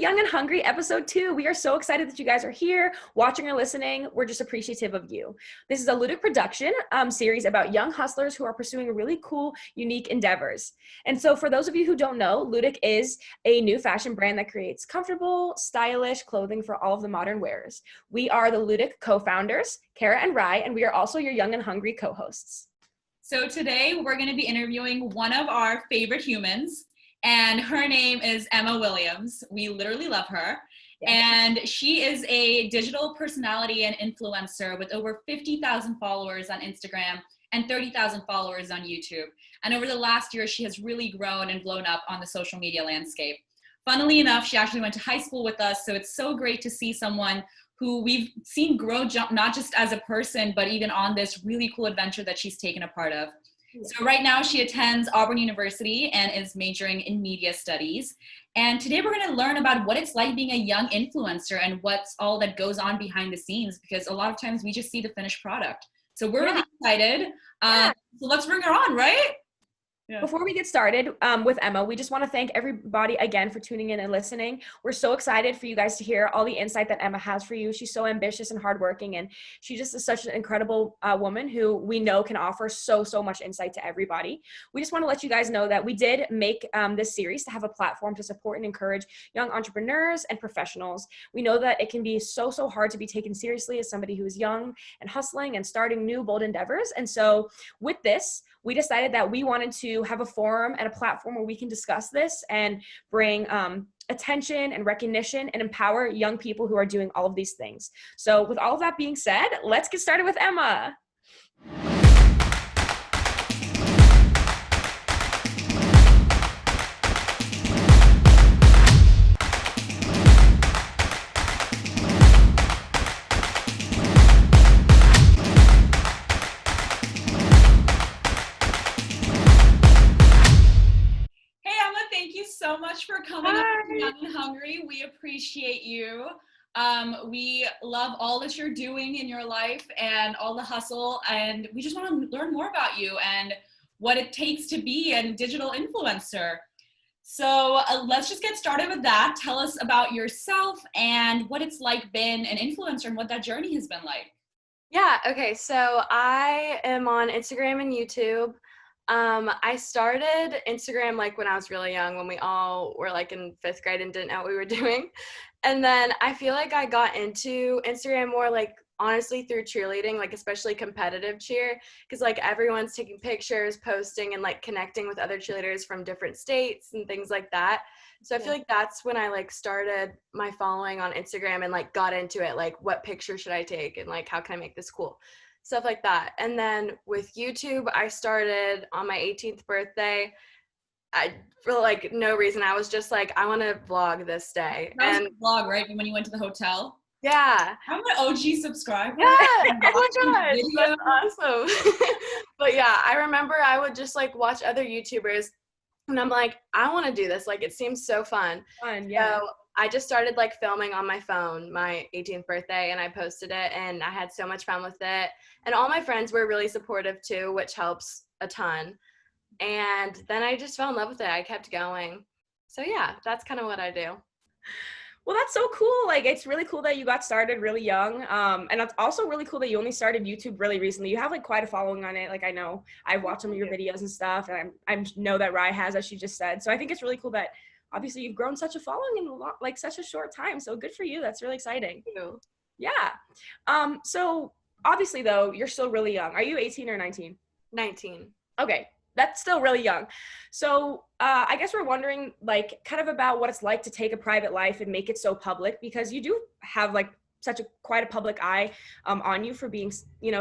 Young and Hungry episode 2. We are so excited that you guys are here, watching or listening. We're just appreciative of you. This is a Leudic production series about young hustlers who are pursuing really cool, unique endeavors. And so for those of you who don't know, Leudic is a new fashion brand that creates comfortable, stylish clothing for all of the modern wearers. We are the Leudic co-founders, Kara and Rye, and we are also your Young and Hungry co-hosts. So today we're going to be interviewing one of our favorite humans, and her name is Emma Williams. We literally love her. Yeah. And she is a digital personality and influencer with over 50,000 followers on Instagram and 30,000 followers on YouTube. And over the last year, she has really grown and blown up on the social media landscape. Funnily enough, she actually went to high school with us, so it's so great to see someone who we've seen grow, not just as a person, but even on this really cool adventure that she's taken a part of. Yeah. So right now she attends Auburn University and is majoring in media studies. And today we're going to learn about what it's like being a young influencer and what's all that goes on behind the scenes, because a lot of times we just see the finished product. So we're really excited. So let's bring her on, right? Yeah. Before we get started with Emma, we just want to thank everybody again for tuning in and listening. We're so excited for you guys to hear all the insight that Emma has for you. She's so ambitious and hardworking, and she just is such an incredible woman who we know can offer so much insight to everybody. We just want to let you guys know that we did make this series to have a platform to support and encourage young entrepreneurs and professionals. We know that it can be so hard to be taken seriously as somebody who is young and hustling and starting new bold endeavors. And so with this, we decided that we wanted to have a forum and a platform where we can discuss this and bring attention and recognition and empower young people who are doing all of these things. So with all of that being said, let's get started with Emma. So much for coming up to Young and Hungry. We appreciate you. We love all that you're doing in your life and all the hustle, and we just want to learn more about you and what it takes to be a digital influencer. So let's just get started with that. Tell us about yourself and what it's like being an influencer and what that journey has been like. Yeah, okay, so I am on Instagram and YouTube. I started Instagram like when I was really young, when we all were like in 5th grade and didn't know what we were doing. And then I feel like I got into Instagram more like honestly through cheerleading, like especially competitive cheer, because like everyone's taking pictures, posting, and like connecting with other cheerleaders from different states and things like that. So I feel like that's when I like started my following on Instagram and like got into it, like what picture should I take and like how can I make this cool? Stuff like that. And then with YouTube, I started on my 18th birthday. For like no reason. I was just like, I want to vlog this day. That was a vlog, right? When you went to the hotel? Yeah. I'm an OG subscriber. Yeah. Oh my gosh. That's awesome. But yeah, I remember I would just like watch other YouTubers and I'm like, I want to do this. Like, it seems so fun. Yeah. So I just started like filming on my phone my 18th birthday and I posted it and I had so much fun with it. And all my friends were really supportive too, which helps a ton. And then I just fell in love with it. I kept going. So yeah, that's kind of what I do. Well, that's so cool. Like, it's really cool that you got started really young. And it's also really cool that you only started YouTube really recently. You have like quite a following on it. Like, I know I've watched some of your videos and stuff, and I know that Rye has, as she just said. So I think it's really cool that obviously you've grown such a following in like such a short time. So good for you. That's really exciting. Thank you. Yeah. So obviously though, you're still really young. Are you 18 or 19? 19. Okay. That's still really young. So I guess we're wondering like kind of about what it's like to take a private life and make it so public, because you do have like quite a public eye on you for being,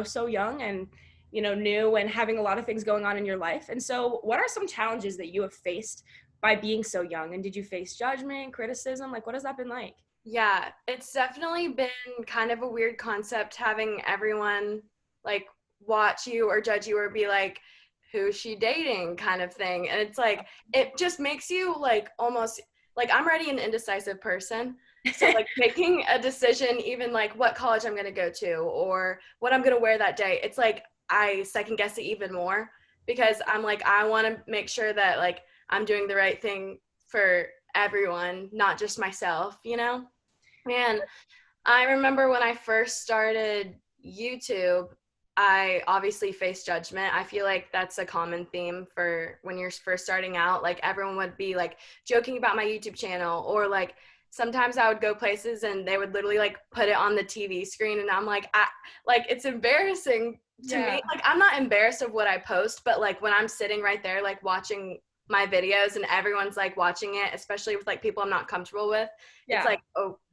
so young and, new and having a lot of things going on in your life. And so what are some challenges that you have faced by being so young? And did you face judgment, criticism? Like, what has that been like? Yeah, it's definitely been kind of a weird concept having everyone like watch you or judge you or be like, who's she dating kind of thing. And it's like, it just makes you like almost like, I'm already an indecisive person. So like making a decision, even like what college I'm going to go to or what I'm going to wear that day, it's like I second guess it even more because I'm like, I want to make sure that like I'm doing the right thing for everyone, not just myself, you know? And I remember when I first started YouTube, I obviously faced judgment. I feel like that's a common theme for when you're first starting out. Like everyone would be like joking about my YouTube channel, or like sometimes I would go places and they would literally like put it on the TV screen, and I'm like, like it's embarrassing to me. Like I'm not embarrassed of what I post, but like when I'm sitting right there like watching my videos and everyone's like watching it, especially with like people I'm not comfortable with, it's like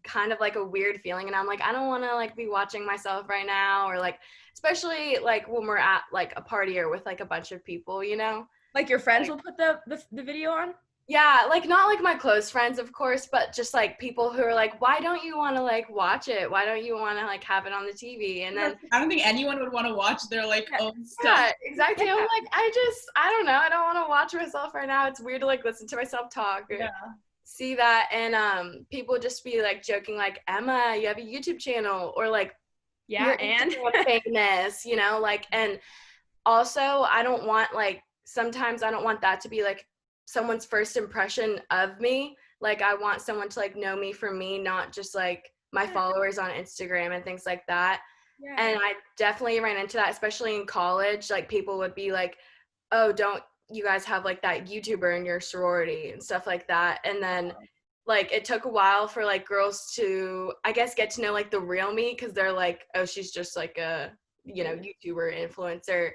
kind of like a weird feeling, and I'm like, I don't want to like be watching myself right now, or like especially like when we're at like a party or with like a bunch of people, you know, like your friends will put the video on. Yeah, like not like my close friends, of course, but just like people who are like, why don't you want to like watch it? Why don't you want to like have it on the TV? And then I don't think anyone would want to watch their like own stuff. Yeah, exactly. I'm like, I don't know. I don't want to watch myself right now. It's weird to like listen to myself talk or see that. And people just be like joking, like, Emma, you have a YouTube channel, or like, you're and famous, you know, like, and also I don't want like, sometimes I don't want that to be like someone's first impression of me. Like I want someone to like know me for me, not just like my followers on Instagram and things like that. And I definitely ran into that, especially in college. Like people would be like, oh, don't you guys have like that YouTuber in your sorority and stuff like that. And then like it took a while for like girls to, I guess, get to know like the real me, because they're like, oh, she's just like a, you know, YouTuber influencer.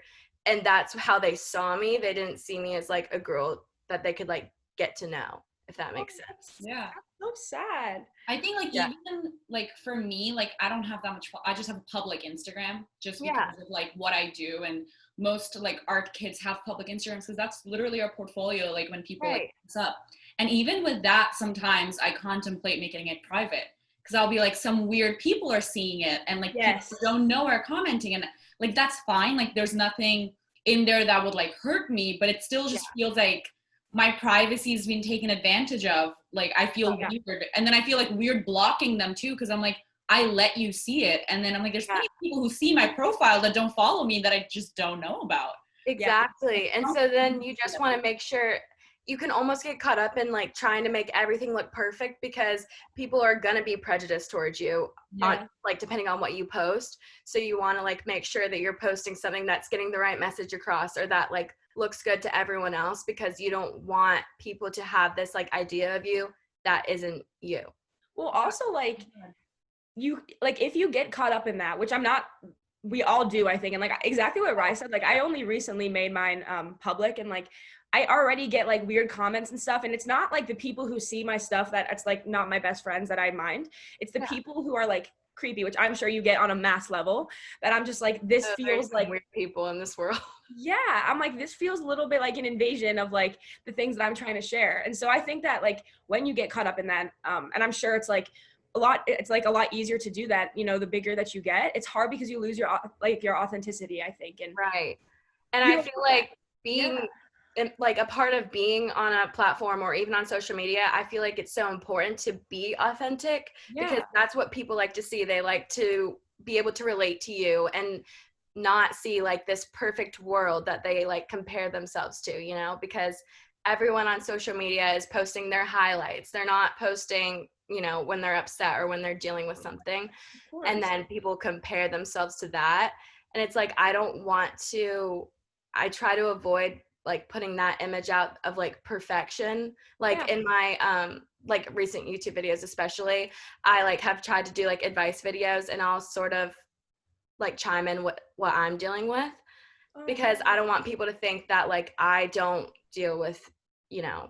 And that's how they saw me. They didn't see me as like a girl that they could like get to know, if that makes sense. Yeah. That's so sad. I think like even like for me, like I don't have that much, I just have a public Instagram just because of like what I do. And most like art kids have public Instagrams because that's literally our portfolio. Like when people like this up. And even with that, sometimes I contemplate making it private, because I'll be like, some weird people are seeing it and like people don't know are commenting, and like that's fine. Like there's nothing in there that would like hurt me, but it still just feels like my privacy is being taken advantage of. Like I feel weird, and then I feel like weird blocking them too, because I'm like, I let you see it, and then I'm like, there's plenty of people who see my profile that don't follow me that I just don't know about. Exactly. And so then you just want to make sure, you can almost get caught up in like trying to make everything look perfect, because people are going to be prejudiced towards you on, like depending on what you post. So you want to like make sure that you're posting something that's getting the right message across, or that like looks good to everyone else, because you don't want people to have this like idea of you that isn't you. Well, also like you, like if you get caught up in that, which I'm not, we all do, I think, and like exactly what Rai said, like I only recently made mine public, and like I already get like weird comments and stuff, and it's not like the people who see my stuff that it's like not my best friends that I mind. It's the people who are like creepy, which I'm sure you get on a mass level, that I'm just like, this feels like weird people in this world. I'm like, this feels a little bit like an invasion of like the things that I'm trying to share. And so I think that like when you get caught up in that, and I'm sure it's like a lot easier to do that, you know, the bigger that you get. It's hard because you lose your authenticity, I think. And and I feel like being like a part of being on a platform or even on social media, I feel like it's so important to be authentic, because that's what people like to see. They like to be able to relate to you and not see like this perfect world that they like compare themselves to, you know, because everyone on social media is posting their highlights. They're not posting, you know, when they're upset or when they're dealing with something. And then people compare themselves to that. And it's like, I try to avoid like putting that image out of like perfection. Like in my like recent YouTube videos especially, I like have tried to do like advice videos, and I'll sort of like chime in what I'm dealing with, because I don't want people to think that like I don't deal with, you know,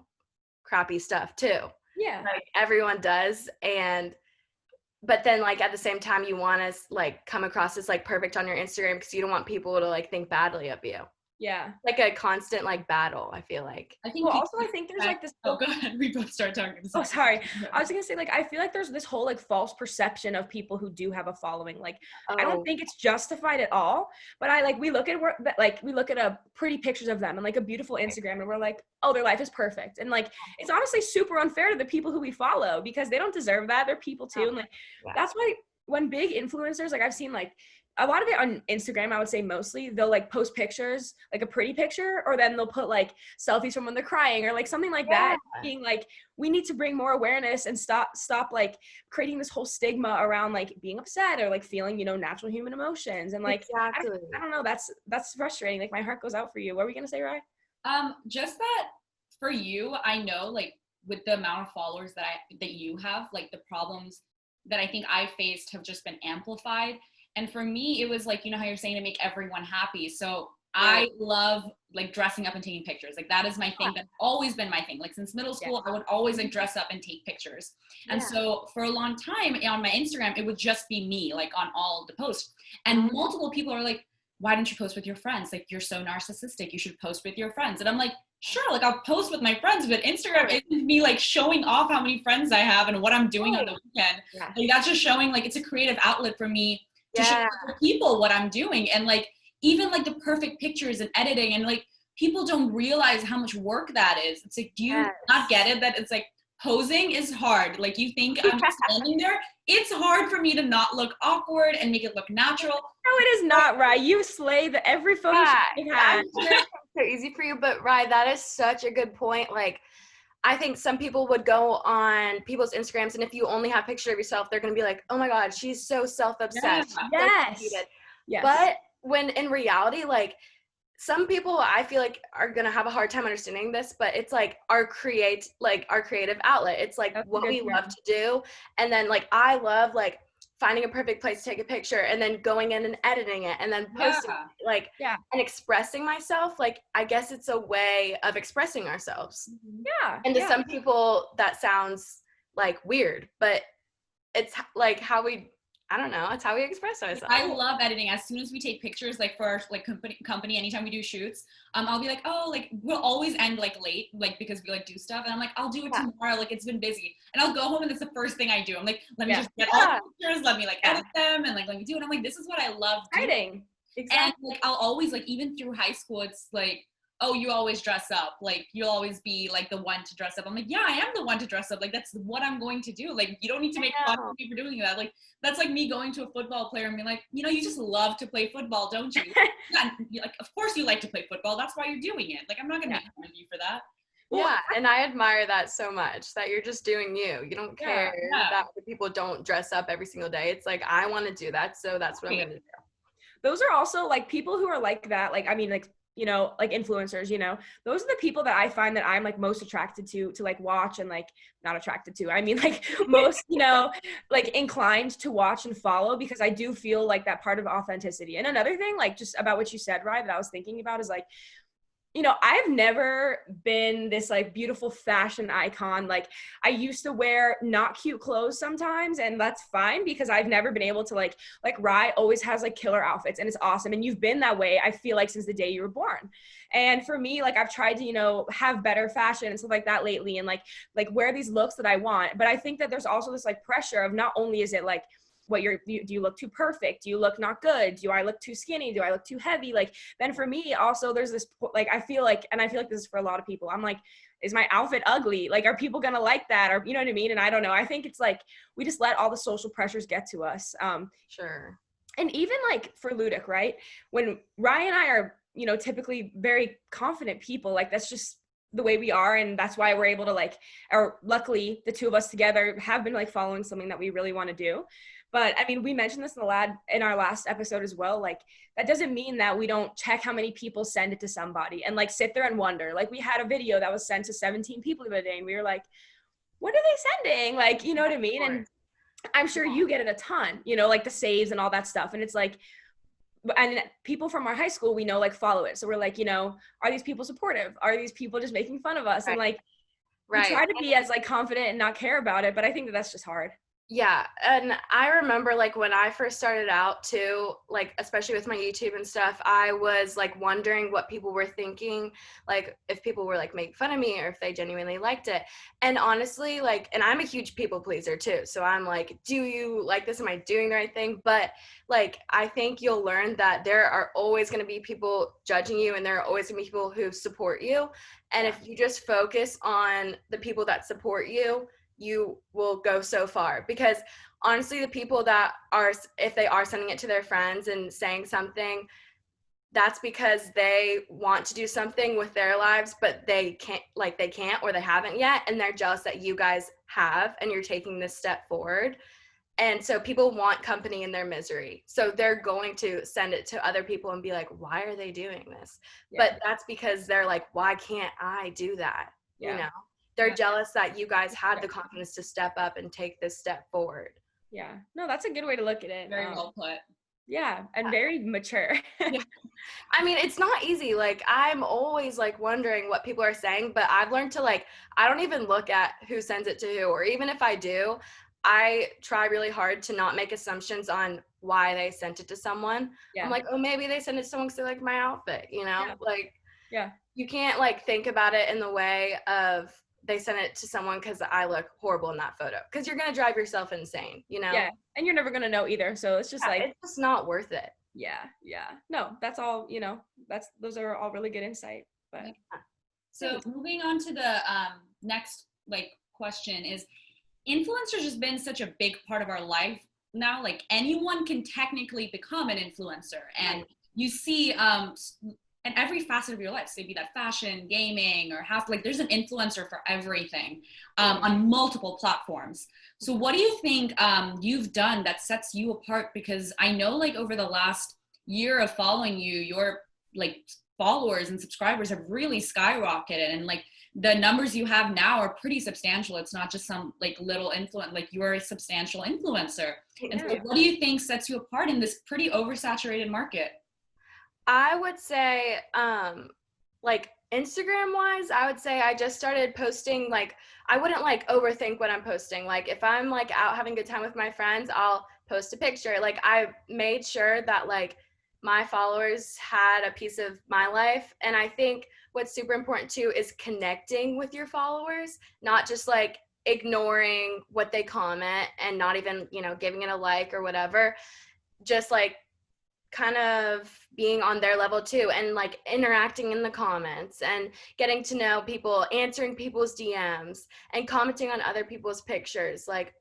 crappy stuff too. Like everyone does. But then like at the same time you want to like come across as like perfect on your Instagram, because you don't want people to like think badly of you. Like a constant like battle, I feel like. I think I think there's like this go ahead, we both start talking. Oh, sorry. I was gonna say, like, I feel like there's this whole like false perception of people who do have a following. Like, I don't think it's justified at all, but we look at pretty pictures of them and like a beautiful Instagram, and we're like, oh, their life is perfect. And like, it's honestly super unfair to the people who we follow, because they don't deserve that. They're people too. And like, that's why when big influencers, like I've seen like a lot of it on Instagram, I would say mostly, they'll like post pictures, like a pretty picture, or then they'll put like selfies from when they're crying or like something like that, being like, we need to bring more awareness and stop like creating this whole stigma around like being upset or like feeling, you know, natural human emotions. And like, Exactly. I don't know, that's frustrating. Like my heart goes out for you. What were we gonna say, Rye? Just that for you, I know like with the amount of followers that you have, like the problems that I think I faced have just been amplified. And for me, it was like, you know how you're saying to make everyone happy. So I love like dressing up and taking pictures. Like that is my thing. That's always been my thing. Like since middle school, I would always like dress up and take pictures. And so for a long time on my Instagram, it would just be me, like on all the posts. And multiple people are like, why don't you post with your friends? Like, you're so narcissistic. You should post with your friends. And I'm like, sure, like I'll post with my friends, but Instagram isn't me like showing off how many friends I have and what I'm doing on the weekend. Like that's just showing like it's a creative outlet for me to show other people what I'm doing. And like, even like the perfect pictures and editing and like people don't realize how much work that is. It's like, do you not get it? That it's like posing is hard. Like you think I'm just standing there. It's hard for me to not look awkward and make it look natural. No, it is not, Rye. You slay every photo you had. So easy for you, but Rye, that is such a good point. Like, I think some people would go on people's Instagrams, and if you only have a picture of yourself, they're going to be like, oh my God, she's so self-obsessed. Yes. But when in reality, like, some people I feel like are going to have a hard time understanding this, but it's like our creative outlet. It's like what we love to do. And then like, I love like finding a perfect place to take a picture and then going in and editing it and then posting it, and expressing myself. Like, I guess it's a way of expressing ourselves. And to some people that sounds like weird, but it's like how we, I don't know, it's how we express ourselves. I love editing. As soon as we take pictures, like for our like company, anytime we do shoots, I'll be like, oh, like we'll always end like late, like because we like do stuff. And I'm like, I'll do it tomorrow. Like it's been busy. And I'll go home and that's the first thing I do. I'm like, let me just get all the pictures. Let me like edit them and like let me do it. I'm like, this is what I love doing. Exactly. And like, I'll always like, even through high school, it's like, oh, you always dress up. Like, you'll always be like the one to dress up. I'm like, yeah, I am the one to dress up. Like, that's what I'm going to do. Like, you don't need to make fun of me for doing that. Like, that's like me going to a football player and being like, you know, you just love to play football, don't you? And like, of course you like to play football. That's why you're doing it. Like, I'm not going to make fun of you for that. Yeah, and I admire that so much, that you're just doing you. You don't care that people don't dress up every single day. It's like, I want to do that, so that's what I'm going to do. Those are also like people who are like that. Like, I mean, like, you know, like influencers, you know, those are the people that I find that I'm like most attracted to like watch, and like not attracted to, I mean like most, you know, like inclined to watch and follow, because I do feel like that part of authenticity. And another thing, like just about what you said, Rye, that I was thinking about is like, you know, I've never been this like beautiful fashion icon. Like I used to wear not cute clothes sometimes, and that's fine because I've never been able to like Rye always has like killer outfits, and it's awesome. And you've been that way, I feel like, since the day you were born. And for me, like I've tried to, you know, have better fashion and stuff like that lately, and like wear these looks that I want. But I think that there's also this like pressure of not only is it like, what do you look too perfect? Do you look not good? Do I look too skinny? Do I look too heavy? Like, then for me also there's this, like, I feel like this is for a lot of people, I'm like, is my outfit ugly? Like, are people gonna like that? Or, you know what I mean? And I don't know. I think it's like, we just let all the social pressures get to us. Sure. And even like for Leudic, right? When Ryan and I are, you know, typically very confident people, like that's just the way we are. And that's why we're able to like, or luckily the two of us together have been like following something that we really want to do. But I mean, we mentioned this in our last episode as well. Like, that doesn't mean that we don't check how many people send it to somebody and like sit there and wonder. Like, we had a video that was sent to 17 people the other day, and we were like, what are they sending? Like, you know what I mean? And I'm sure you get it a ton, you know, like the saves and all that stuff. And it's like, and people from our high school, we know, like, follow it. So we're like, you know, are these people supportive? Are these people just making fun of us? And like, we try to be as like confident and not care about it. But I think that that's just hard. Yeah, and I remember like when I first started out too, like especially with my YouTube and stuff, I was like wondering what people were thinking, like if people were like making fun of me or if they genuinely liked it. And honestly, like, and I'm a huge people pleaser too, so I'm like, do you like this? Am I doing the right thing? But like, I think you'll learn that there are always going to be people judging you, and there are always going to be people who support you. And if you just focus on the people that support you, you will go so far. Because honestly, the people that are, if they are sending it to their friends and saying something, that's because they want to do something with their lives, but they can't, or they haven't yet, and they're jealous that you guys have, and you're taking this step forward. And so people want company in their misery. So they're going to send it to other people and be like, why are they doing this? Yeah. But that's because they're like, why can't I do that? Yeah. You know, they're jealous that you guys had the confidence to step up and take this step forward. Yeah. No, that's a good way to look at it. Very well put. Yeah. And very mature. Yeah. I mean, it's not easy. Like, I'm always like wondering what people are saying, but I've learned to like, I don't even look at who sends it to who, or even if I do, I try really hard to not make assumptions on why they sent it to someone. Yeah. I'm like, oh, maybe they sent it to someone because they like my outfit, you know? Yeah. Like, yeah. You can't like think about it in the way of they sent it to someone because I look horrible in that photo, because you're going to drive yourself insane, you know? Yeah. And you're never going to know either. So it's just like, it's just not worth it. Yeah. Yeah. No, that's all, you know, those are all really good insight. But so moving on to the next like question is, influencers has been such a big part of our life now. Like anyone can technically become an influencer, and you see in every facet of your life, say be that fashion, gaming, or health, like there's an influencer for everything on multiple platforms. So what do you think you've done that sets you apart? Because I know like over the last year of following you, your like followers and subscribers have really skyrocketed, and like the numbers you have now are pretty substantial. It's not just some like little influence, like you're a substantial influencer. And so what do you think sets you apart in this pretty oversaturated market? I would say, like Instagram wise, I would say I just started posting, like, I wouldn't like overthink what I'm posting. Like if I'm like out having a good time with my friends, I'll post a picture. Like I made sure that like my followers had a piece of my life. And I think what's super important too is connecting with your followers, not just like ignoring what they comment and not even, you know, giving it a like or whatever. Just like kind of being on their level too, and like interacting in the comments and getting to know people, answering people's DMs and commenting on other people's pictures, like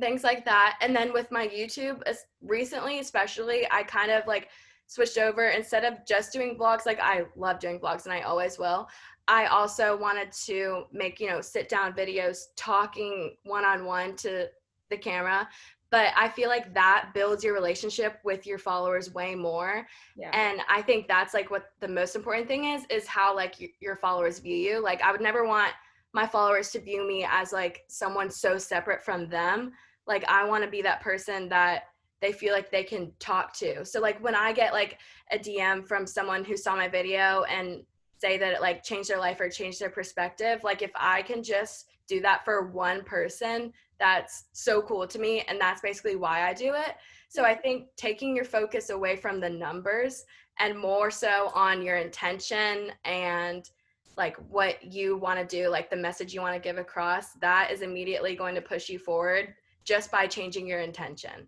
things like that. And then with my YouTube recently, especially, I kind of like switched over. Instead of just doing vlogs, like I love doing vlogs and I always will, I also wanted to make, you know, sit down videos talking one-on-one to the camera. But I feel like that builds your relationship with your followers way more. Yeah. And I think that's like what the most important thing is how like your followers view you. Like I would never want my followers to view me as like someone so separate from them. Like I want to be that person that they feel like they can talk to. So like when I get like a DM from someone who saw my video and say that it like changed their life or changed their perspective, like if I can just do that for one person, that's so cool to me. And that's basically why I do it. So I think taking your focus away from the numbers and more so on your intention and like what you want to do, like the message you want to give across, that is immediately going to push you forward just by changing your intention.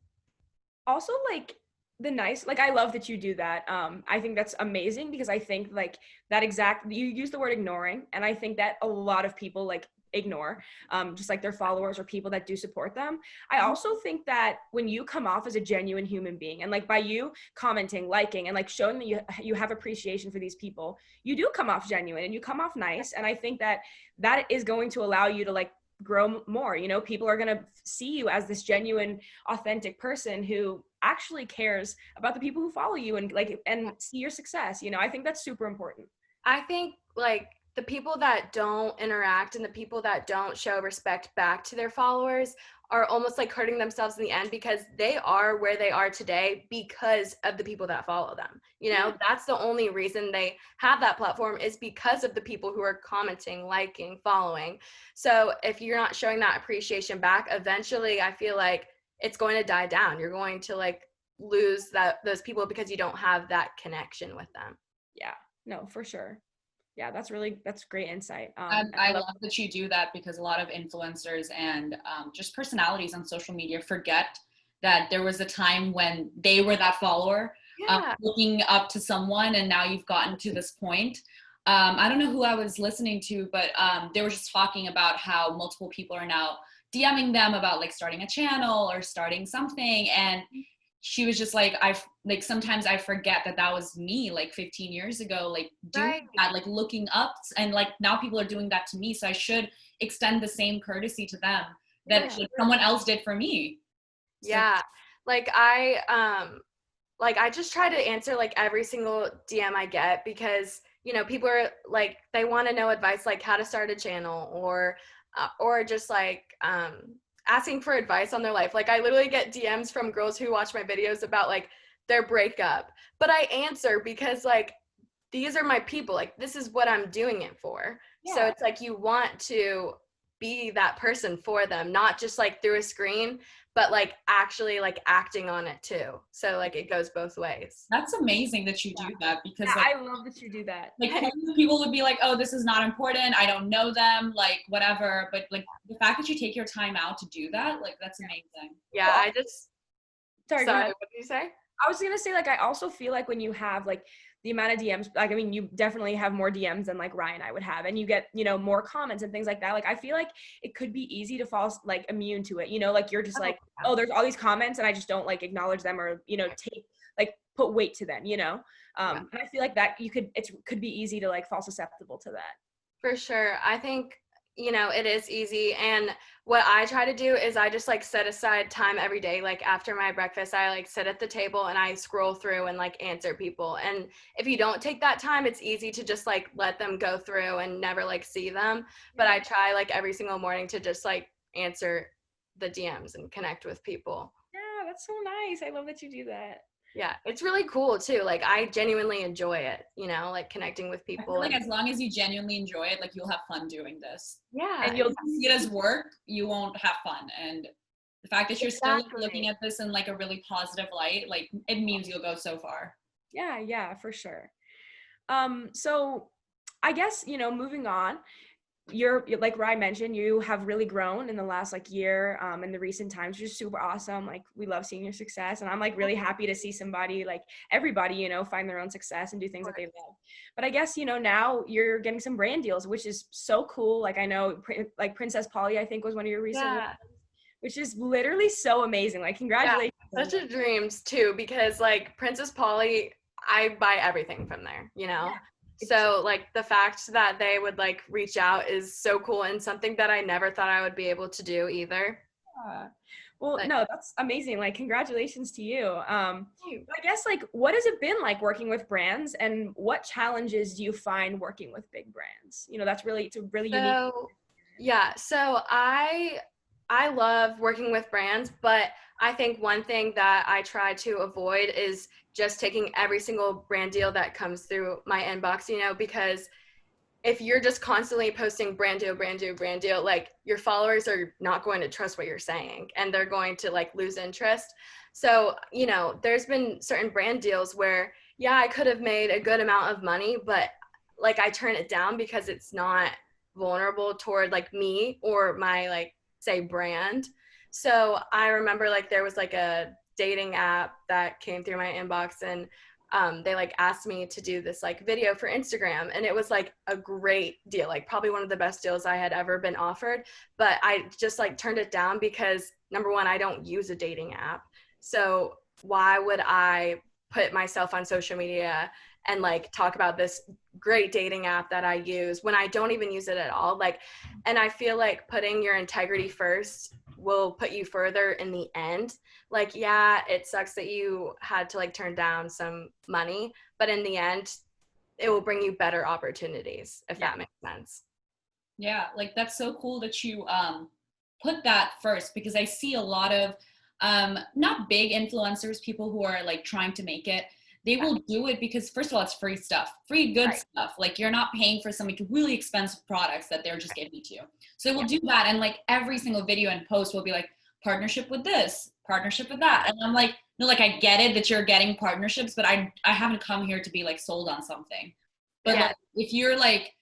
Also, like I love that you do that. I think that's amazing, because I think like you use the word ignoring, and I think that a lot of people like ignore just like their followers or people that do support them. I also think that when you come off as a genuine human being, and like by you commenting, liking, and like showing that you have appreciation for these people, you do come off genuine and you come off nice. And I think that is going to allow you to like grow more. You know, people are going to see you as this genuine, authentic person who actually cares about the people who follow you and see your success. You know, I think that's super important. I think like the people that don't interact and the people that don't show respect back to their followers are almost like hurting themselves in the end, because they are where they are today because of the people that follow them. You know, that's the only reason they have that platform, is because of the people who are commenting, liking, following. So if you're not showing that appreciation back, eventually I feel like it's going to die down. You're going to like lose those people because you don't have that connection with them. Yeah, no, for sure. Yeah, that's great insight. I love that you do that, because a lot of influencers and just personalities on social media forget that there was a time when they were that follower looking up to someone, and now you've gotten to this point. I don't know who I was listening to, but they were just talking about how multiple people are now DMing them about like starting a channel or starting something. And she was just like, sometimes I forget that was me like 15 years ago, like doing that, like looking up, and like now people are doing that to me. So I should extend the same courtesy to them that someone else did for me. Yeah. Like I just try to answer like every single DM I get, because, you know, people are like, they want to know advice, like how to start a channel, or just like asking for advice on their life. Like I literally get DMs from girls who watch my videos about like their breakup, but I answer because like, these are my people, like this is what I'm doing it for. Yeah. So it's like, you want to be that person for them, not just like through a screen, but like actually like acting on it too. So like it goes both ways. That's amazing that you do that, because like, I love that you do that. Like people would be like, oh, this is not important, I don't know them, like whatever. But like the fact that you take your time out to do that, like that's amazing. Yeah, well, I just sorry, what did you say? I was gonna say, like, I also feel like when you have like the amount of DMs, like, I mean, you definitely have more DMs than like Ryan and I would have, and you get, you know, more comments and things like that. Like, I feel like it could be easy to fall like immune to it, you know, like you're just like, oh, there's all these comments and I just don't like acknowledge them, or, you know, put weight to them, you know. And I feel like that it could be easy to like fall susceptible to that. For sure. I think, you know, it is easy. And what I try to do is I just like set aside time every day. Like after my breakfast, I like sit at the table and I scroll through and like answer people. And if you don't take that time, it's easy to just like let them go through and never like see them. But I try like every single morning to just like answer the DMs and connect with people. Yeah, that's so nice. I love that you do that. Yeah, it's really cool too. Like I genuinely enjoy it, you know, like connecting with people. I feel like as long as you genuinely enjoy it, like you'll have fun doing this. Yeah. And you'll see it as work, you won't have fun. And the fact that you're still looking at this in like a really positive light, like it means you'll go so far. Yeah, for sure. So I guess, you know, moving on, you're like Ryan mentioned, you have really grown in the last like year, in the recent times, which is super awesome. Like we love seeing your success, and I'm like really happy to see somebody, like everybody, you know, find their own success and do things that they love. But I guess, you know, now you're getting some brand deals, which is so cool. Like I know like Princess Polly, I think, was one of your recent ones, which is literally so amazing. Like congratulations. Such a dreams too, because like Princess Polly, I buy everything from there, you know. So like the fact that they would like reach out is so cool, and something that I never thought I would be able to do either. Well, no, that's amazing. Like congratulations to you. I guess like what has it been like working with brands, and what challenges do you find working with big brands? You know, it's a really unique. Yeah, so I love working with brands, but I think one thing that I try to avoid is just taking every single brand deal that comes through my inbox, you know, because if you're just constantly posting brand deal, like your followers are not going to trust what you're saying, and they're going to like lose interest. So, you know, there's been certain brand deals where, yeah, I could have made a good amount of money, but like I turn it down because it's not vulnerable toward like me or my like, say, brand. So I remember like there was like a dating app that came through my inbox, and they like asked me to do this like video for Instagram, and it was like a great deal, like probably one of the best deals I had ever been offered. But I just like turned it down because number one, I don't use a dating app. So why would I put myself on social media and like talk about this great dating app that I use when I don't even use it at all? Like, and I feel like putting your integrity first will put you further in the end. Like, yeah, it sucks that you had to like turn down some money, but in the end, it will bring you better opportunities, if that makes sense. Yeah, like that's so cool that you put that first, because I see a lot of not big influencers, people who are like trying to make it. They will do it because, first of all, it's free stuff, free good stuff. Like you're not paying for some really expensive products that they're just giving to you. So they will do that. And like every single video and post will be like partnership with this, partnership with that. And I'm like, no, like I get it that you're getting partnerships, but I haven't come here to be like sold on something. But like, if you're like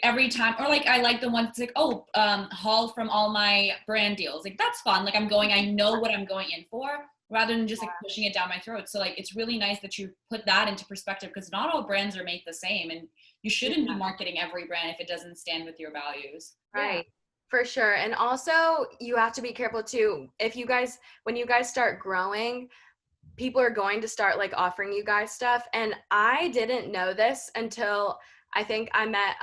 every time, or like I like the ones that's like, oh, haul from all my brand deals. Like that's fun. Like I know what I'm going in for, rather than just like pushing it down my throat. So like it's really nice that you put that into perspective, because not all brands are made the same, and you shouldn't be marketing every brand if it doesn't stand with your values. Right. For sure. And also you have to be careful too. When you guys start growing, people are going to start like offering you guys stuff. And I didn't know this until I think I met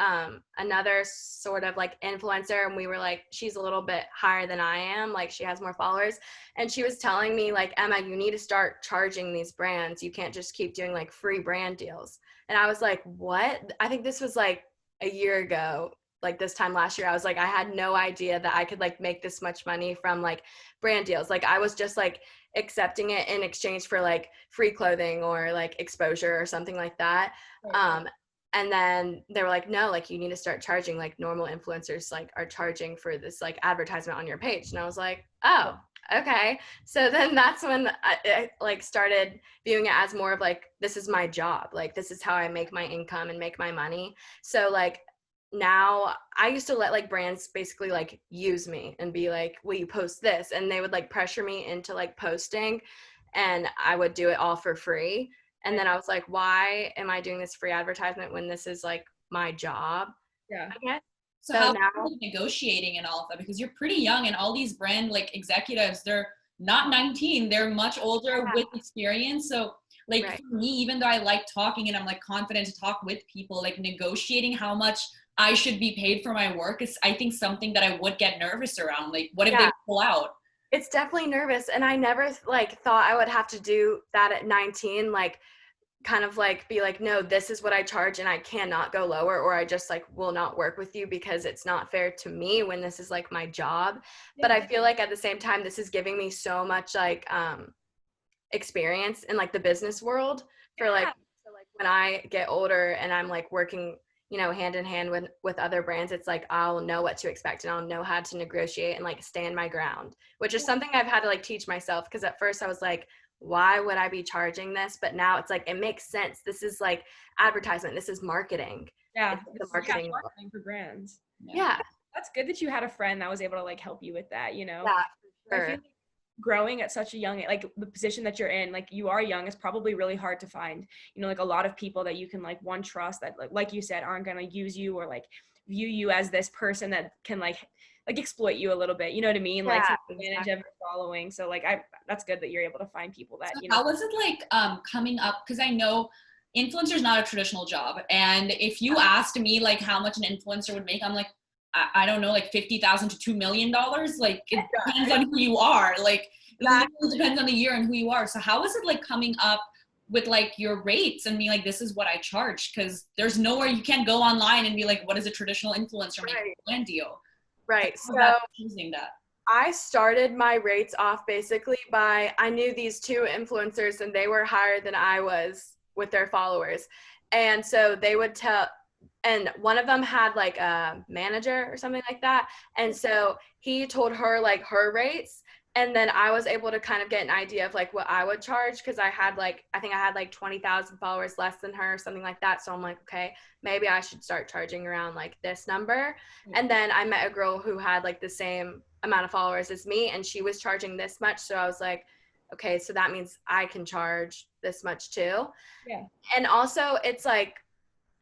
another sort of like influencer, and we were like, she's a little bit higher than I am, like she has more followers, and she was telling me like, Emma, you need to start charging these brands. You can't just keep doing like free brand deals. And I was like, what? I think this was like a year ago, like this time last year. I was like, I had no idea that I could like make this much money from like brand deals. Like I was just like accepting it in exchange for like free clothing or like exposure or something like that. And then they were like, no, like you need to start charging, like normal influencers like are charging for this like advertisement on your page. And I was like, oh, okay. So then that's when I like started viewing it as more of like, this is my job. Like this is how I make my income and make my money. So like now I used to let like brands basically like use me and be like, will you post this? And they would like pressure me into like posting, and I would do it all for free. And then I was like, why am I doing this free advertisement when this is like my job? Yeah. I guess. So So how now, are you negotiating and all of that? Because you're pretty young, and all these brand like executives, they're not 19, they're much older with experience. So like right. for me, even though I like talking and I'm like confident to talk with people, like negotiating how much I should be paid for my work is, I think, something that I would get nervous around. Like what if they pull out? It's definitely nervous. And I never like thought I would have to do that at 19, like kind of like be like, no, this is what I charge and I cannot go lower, or I just like will not work with you because it's not fair to me when this is like my job. But I feel like at the same time, this is giving me so much like experience in like the business world for like, so like when I get older and I'm like working, you know, hand in hand with other brands, it's like I'll know what to expect and I'll know how to negotiate and like stand my ground, which is something I've had to like teach myself, because at first I was like, why would I be charging this? But now it's like, it makes sense. This is like advertisement. This is marketing. Yeah. It's the marketing for brands. Yeah. That's good that you had a friend that was able to like help you with that, you know? Yeah, for I sure. feel like growing at such a young, like the position that you're in, like you are young, it's probably really hard to find, you know, like a lot of people that you can like one trust that like you said, aren't going to use you or like view you as this person that can like exploit you a little bit, you know what I mean? Like take advantage of your following. So like that's good that you're able to find people that, So you know. how was it like coming up? Because I know influencer is not a traditional job. And if you asked me like how much an influencer would make, I'm like, I don't know, like $50,000 to $2 million. Like it depends on who you are. Like it literally depends on the year and who you are. So how was it like coming up with like your rates and being like, this is what I charge? Because there's nowhere, you can't go online and be like, what is a traditional influencer make a brand deal? Right. So choosing that. I started my rates off basically by, I knew these two influencers and they were higher than I was with their followers. And so they would tell, and one of them had like a manager or something like that. And so he told her like her rates. And then I was able to kind of get an idea of like what I would charge, because I had like, I think I had like 20,000 followers less than her or something like that. So I'm like, okay, maybe I should start charging around like this number. And then I met a girl who had like the same amount of followers as me, and she was charging this much. So I was like, okay, so that means I can charge this much too. Yeah. And also it's like,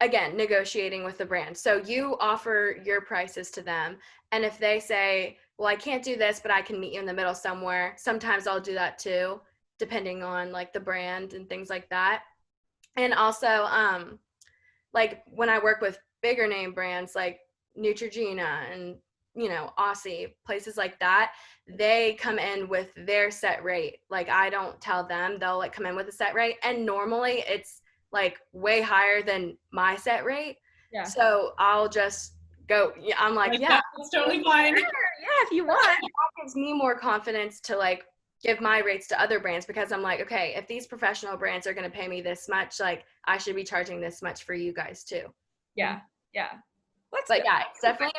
again, negotiating with the brand. So you offer your prices to them. And if they say, well, I can't do this, but I can meet you in the middle somewhere, sometimes I'll do that too, depending on like the brand and things like that. And also, like when I work with bigger name brands like Neutrogena and, you know, Aussie, places like that, they come in with their set rate. Like I don't tell them, they'll like come in with a set rate. And normally it's like way higher than my set rate. Yeah. So I'll just go, I'm like, yeah, that's totally fine. Sure, yeah, if you want. That gives me more confidence to like give my rates to other brands, because I'm like, okay, if these professional brands are going to pay me this much, like I should be charging this much for you guys too. Yeah. Yeah. But yeah, it's definitely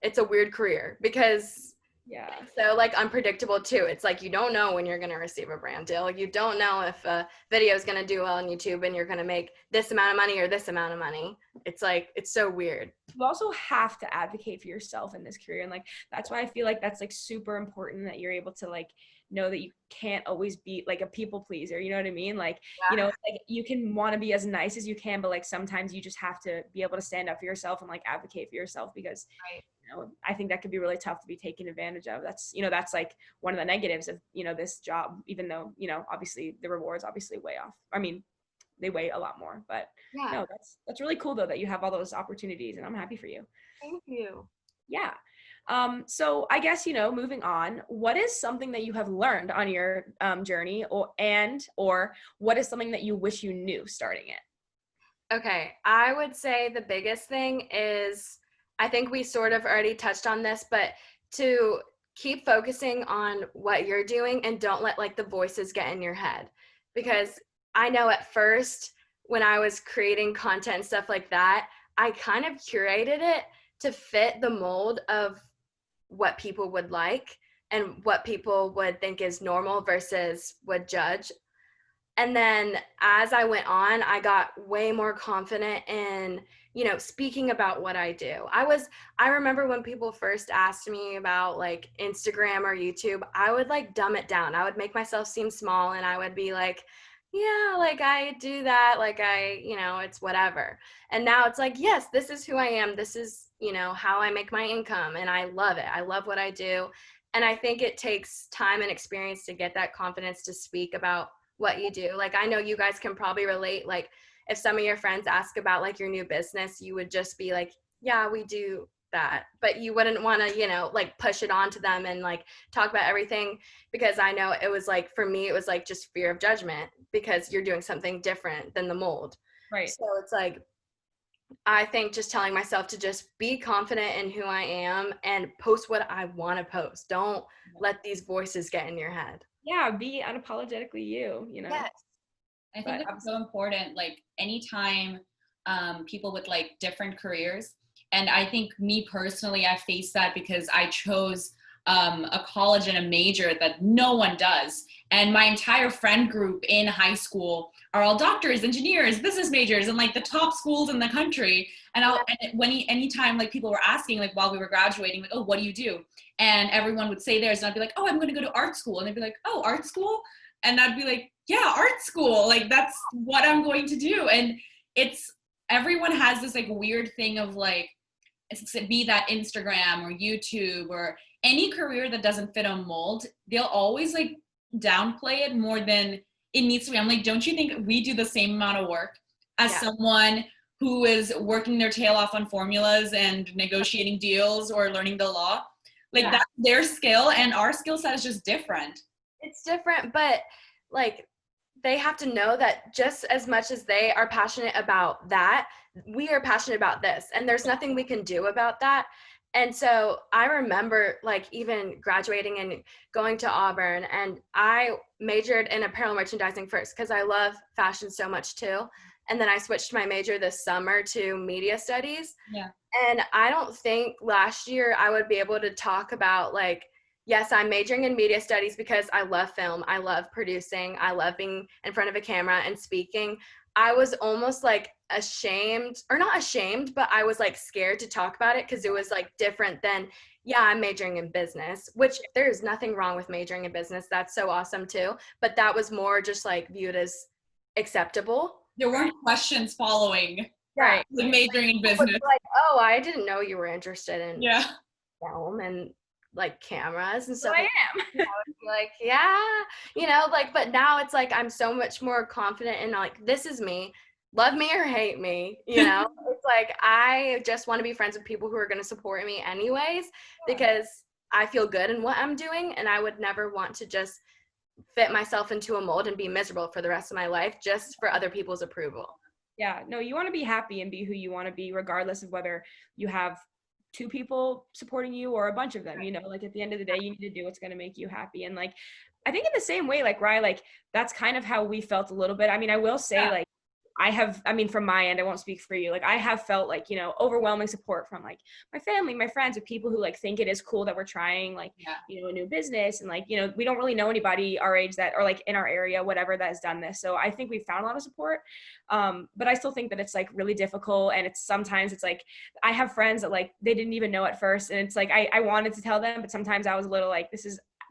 it's a weird career, because it's so like unpredictable too. It's like you don't know when you're going to receive a brand deal. You don't know if a video is going to do well on YouTube and you're going to make this amount of money or this amount of money. It's like, it's so weird. You also have to advocate for yourself in this career, and like that's why I feel like that's like super important that you're able to like know that you can't always be like a people pleaser, you know what I mean? Like, Yeah. you know, like you can want to be as nice as you can, but like sometimes you just have to be able to stand up for yourself and like advocate for yourself, because Right. you know, I think that could be really tough to be taken advantage of. That's, you know, that's like one of the negatives of, you know, this job, even though, you know, obviously the rewards obviously way off. I mean, they weigh a lot more, but Yeah. no, that's really cool though that you have all those opportunities, and I'm happy for you. Thank you. Yeah. So I guess, you know, moving on, what is something that you have learned on your journey, or what is something that you wish you knew starting it? Okay, I would say the biggest thing is, I think we sort of already touched on this, but to keep focusing on what you're doing and don't let like the voices get in your head. Because I know at first when I was creating content and stuff like that, I kind of curated it to fit the mold of what people would like and what people would think is normal versus would judge. And then as I went on, I got way more confident in, you know, speaking about what I do. I remember when people first asked me about like Instagram or YouTube, I would like dumb it down. I would make myself seem small and I would be like, yeah, like I do that, like you know, it's whatever. And now it's like, yes, this is who I am. This is, you know, how I make my income, and I love it. I love what I do. And I think it takes time and experience to get that confidence to speak about what you do. Like I know you guys can probably relate, like if some of your friends ask about like your new business, you would just be like, yeah, we do that, but you wouldn't want to, you know, like push it on to them and like talk about everything, because I know it was like, for me it was like just fear of judgment because you're doing something different than the mold. Right. So it's like, I think just telling myself to just be confident in who I am and post what I want to post. Don't let these voices get in your head. Yeah, be unapologetically you, you know. Yes. I think it's so important, like anytime people with like different careers. And I think me personally, I faced that because I chose a college and a major that no one does. And my entire friend group in high school are all doctors, engineers, business majors, and like the top schools in the country. And anytime like people were asking, like while we were graduating, like, oh, what do you do? And everyone would say theirs, and I'd be like, oh, I'm going to go to art school. And they'd be like, oh, art school? And I'd be like, yeah, art school. Like that's what I'm going to do. And it's, everyone has this like weird thing of like, be that Instagram or YouTube or any career that doesn't fit a mold, they'll always like downplay it more than it needs to be. I'm like, don't you think we do the same amount of work as someone who is working their tail off on formulas and negotiating deals or learning the law? Like that's their skill, and our skill set is just different. It's different, but like they have to know that just as much as they are passionate about that, we are passionate about this, and there's nothing we can do about that. And so I remember like even graduating and going to Auburn, and I majored in apparel merchandising first because I love fashion so much too. And then I switched my major this summer to media studies. Yeah. And I don't think last year I would be able to talk about like, yes, I'm majoring in media studies because I love film. I love producing. I love being in front of a camera and speaking. I was almost like ashamed, or not ashamed, but I was like scared to talk about it because it was like different than, yeah, I'm majoring in business, which there's nothing wrong with majoring in business. That's so awesome too. But that was more just like viewed as acceptable. There weren't questions following. Right. Like majoring in business. Like, oh, I didn't know you were interested in film and like cameras and stuff. I am. I would be like, yeah, you know, like, but now it's like I'm so much more confident in like, this is me, love me or hate me, you know. It's like I just want to be friends with people who are going to support me anyways, because I feel good in what I'm doing, and I would never want to just fit myself into a mold and be miserable for the rest of my life just for other people's approval. Yeah, no, you want to be happy and be who you want to be, regardless of whether you have 2 people supporting you or a bunch of them, you know, like at the end of the day, you need to do what's going to make you happy. And like, I think in the same way, like, Rye, like that's kind of how we felt a little bit. I mean, I will say like, from my end, I won't speak for you. Like I have felt like, you know, overwhelming support from like my family, my friends, with people who like think it is cool that we're trying like, you know, a new business. And like, you know, we don't really know anybody our age that, or like in our area, whatever, that has done this. So I think we've found a lot of support. But I still think that it's like really difficult. And sometimes it's like, I have friends that like, they didn't even know at first. And it's like, I wanted to tell them, but sometimes I was a little like,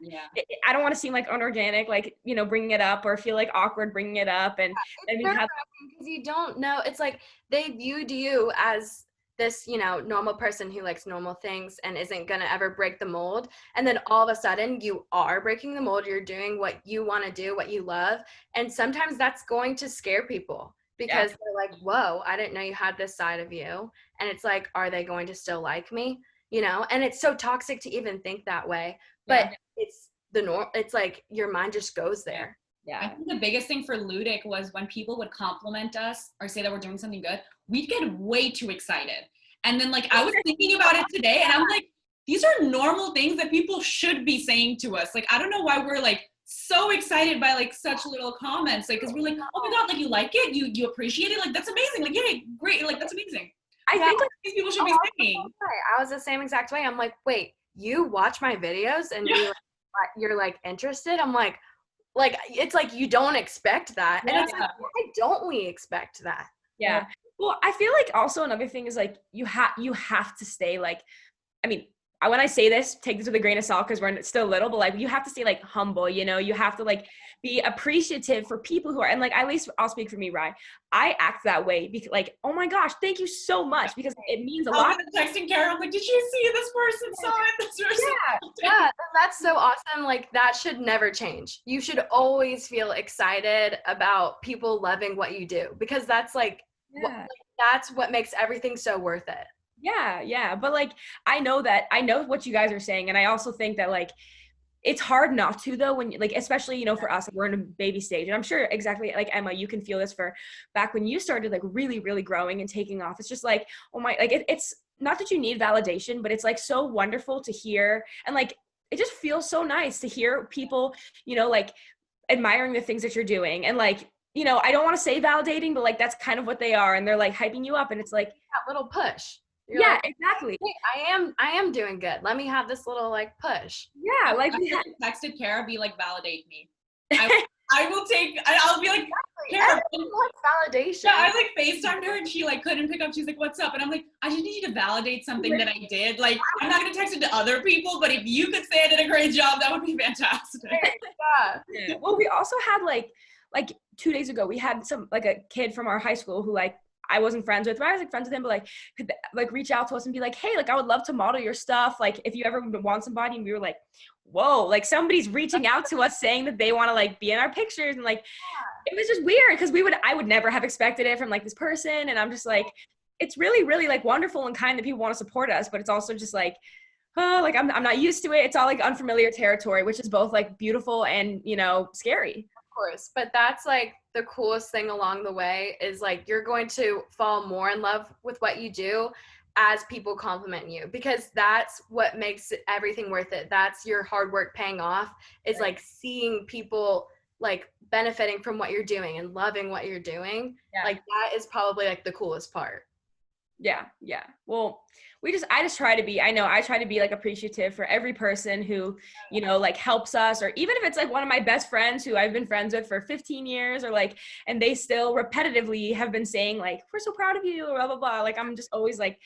Yeah. I don't want to seem like unorganic, like, you know, bringing it up or feel like awkward bringing it up. And It's nerve-wracking because you don't know. It's like they viewed you as this, you know, normal person who likes normal things and isn't going to ever break the mold. And then all of a sudden you are breaking the mold. You're doing what you want to do, what you love. And sometimes that's going to scare people because they're like, whoa, I didn't know you had this side of you. And it's like, are they going to still like me? You know, and it's so toxic to even think that way. But it's the norm. It's like your mind just goes there. Yeah. I think the biggest thing for Leudic was when people would compliment us or say that we're doing something good, we'd get way too excited. And then like I was thinking about it today and I'm like, these are normal things that people should be saying to us. Like, I don't know why we're like so excited by like such little comments. Like, cause we're like, oh my God, like you like it? You appreciate it? Like, that's amazing. Like, yeah, great. Like, that's amazing. I think like these people should be saying. I was the same exact way. I'm like, wait, you watch my videos and you're like interested? I'm like, it's like you don't expect that. And it's like, why don't we expect that? Yeah. Well, I feel like also another thing is like you have to stay like, I mean, when I say this, take this with a grain of salt because we're still little, but like you have to stay like humble, you know, you have to like be appreciative for people who are, and like at least I'll speak for me, Rye. I act that way because like, oh my gosh, thank you so much because it means a lot. I was texting Carol, I'm like, did you see this person saw it? This person yeah, that's so awesome. Like that should never change. You should always feel excited about people loving what you do because that's like, that's what makes everything so worth it. Yeah. But like, I know what you guys are saying. And I also think that like, it's hard not to though, when like, especially, you know, for us, like, we're in a baby stage and I'm sure exactly like Emma, you can feel this for back when you started like really, really growing and taking off. It's just like, oh my, like it's not that you need validation, but it's like so wonderful to hear. And like, it just feels so nice to hear people, you know, like admiring the things that you're doing. And like, you know, I don't want to say validating, but like, that's kind of what they are. And they're like hyping you up and it's like that little push. You're like, exactly. Hey, I am doing good. Let me have this little like push. Yeah, like texted Kara, be like, validate me. I'll be like, Kara, validation. Yeah, I like FaceTimed her and she like couldn't pick up. She's like, what's up? And I'm like, I just need you to validate something that I did. Like, I'm not gonna text it to other people, but if you could say I did a great job, that would be fantastic. Yeah. Well, we also had like 2 days ago, we had like a kid from our high school who like I wasn't friends with, but I was like friends with him, but like could like reach out to us and be like, hey, like I would love to model your stuff. Like if you ever want somebody, and we were like, whoa, like somebody's reaching out to us saying that they want to like be in our pictures. And like, it was just weird because I would never have expected it from like this person. And I'm just like, it's really, really like wonderful and kind that people want to support us, but it's also just like, oh, like I'm not used to it. It's all like unfamiliar territory, which is both like beautiful and, you know, scary. Course, but that's like the coolest thing along the way is like you're going to fall more in love with what you do as people compliment you because that's what makes everything worth it. That's your hard work paying off is like seeing people like benefiting from what you're doing and loving what you're doing. Like that is probably like the coolest part. Yeah. Well, I try to be like appreciative for every person who, you know, like helps us, or even if it's like one of my best friends who I've been friends with for 15 years or like, and they still repetitively have been saying like, we're so proud of you or blah, blah, blah. Like, I'm just always like,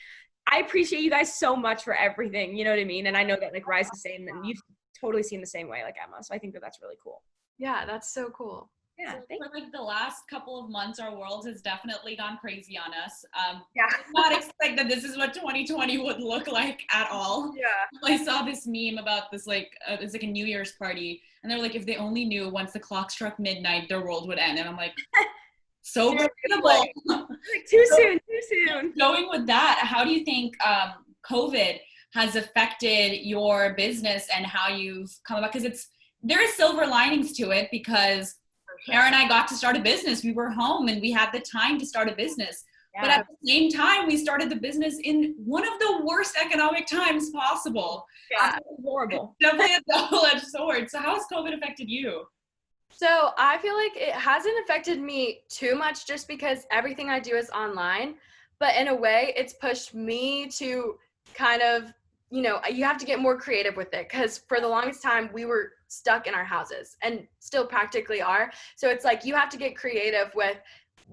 I appreciate you guys so much for everything. You know what I mean? And I know that like Rye's the same and you've totally seen the same way like Emma. So I think that that's really cool. Yeah, that's so cool. Yeah, so for like the last couple of months, our world has definitely gone crazy on us. Did not expect that this is what 2020 would look like at all. Yeah. I saw this meme about this like it's like a New Year's party, and they're like, if they only knew once the clock struck midnight, their world would end. And I'm like, so relatable. Too soon. Going with that, how do you think COVID has affected your business and how you've come about? Because there is silver linings to it because Kara and I got to start a business. We were home and we had the time to start a business. Yeah. But at the same time, we started the business in one of the worst economic times possible. Yeah, horrible. It's definitely a double-edged sword. So how has COVID affected you? So I feel like it hasn't affected me too much just because everything I do is online. But in a way, it's pushed me to kind of, you know, you have to get more creative with it because for the longest time we were stuck in our houses and still practically are. So it's like you have to get creative with,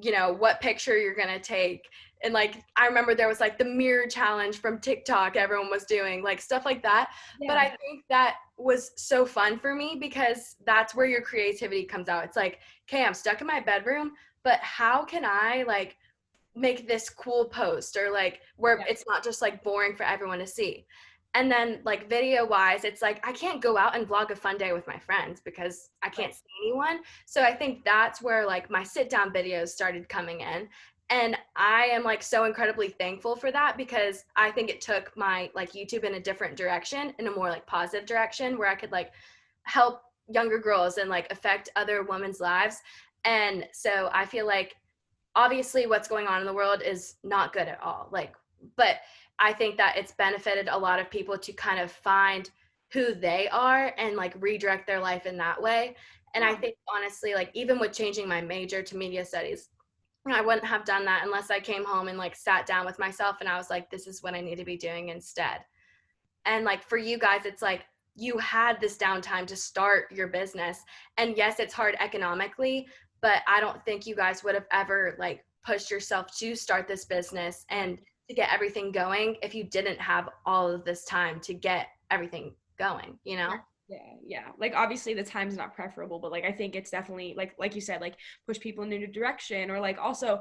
you know, what picture you're going to take, and like I remember there was like the mirror challenge from TikTok everyone was doing, like stuff like that. Yeah. But I think that was so fun for me because that's where your creativity comes out. It's like, okay, I'm stuck in my bedroom, but how can I like make this cool post, or like where it's not just like boring for everyone to see. And then like video wise, it's like I can't go out and vlog a fun day with my friends because I can't see anyone. So I think that's where like my sit down videos started coming in. And I am like so incredibly thankful for that because I think it took my like YouTube in a different direction, in a more like positive direction, where I could like help younger girls and like affect other women's lives. And so I feel like obviously what's going on in the world is not good at all. Like, but I think that it's benefited a lot of people to kind of find who they are and like redirect their life in that way. And I think honestly, like even with changing my major to media studies, I wouldn't have done that unless I came home and like sat down with myself and I was like, this is what I need to be doing instead. And like for you guys, it's like you had this downtime to start your business. And yes, it's hard economically, but I don't think you guys would have ever like pushed yourself to start this business and to get everything going if you didn't have all of this time to get everything going, you know? Yeah. Like obviously the time's not preferable, but like I think it's definitely like you said, like push people in a new direction, or like also,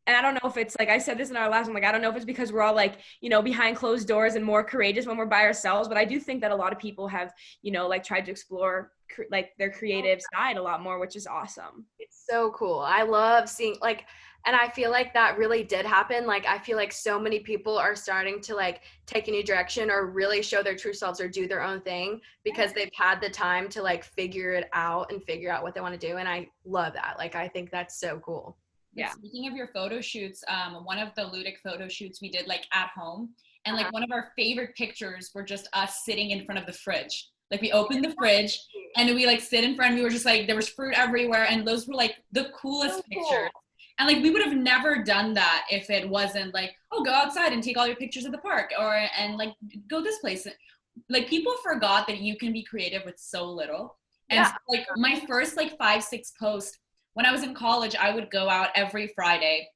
and I don't know if it's like I said this in our last one, like I don't know if it's because we're all like, you know, behind closed doors and more courageous when we're by ourselves, but I do think that a lot of people have, you know, like tried to explore like their creative side a lot more, which is awesome. It's so cool. I love seeing like, and I feel like that really did happen. Like, I feel like so many people are starting to like take a new direction or really show their true selves or do their own thing because they've had the time to like figure it out and figure out what they want to do. And I love that. Like, I think that's so cool. Yeah. Speaking of your photo shoots, one of the Leudic photo shoots we did like at home, and like one of our favorite pictures were just us sitting in front of the fridge. Like we opened the fridge and we like sit in front, we were just like, there was fruit everywhere, and those were like the coolest pictures. And like we would have never done that if it wasn't like, oh, go outside and take all your pictures of the park, or and like go this place. Like people forgot that you can be creative with so little. And so, like my first like 5-6 posts when I was in college, I would go out every Friday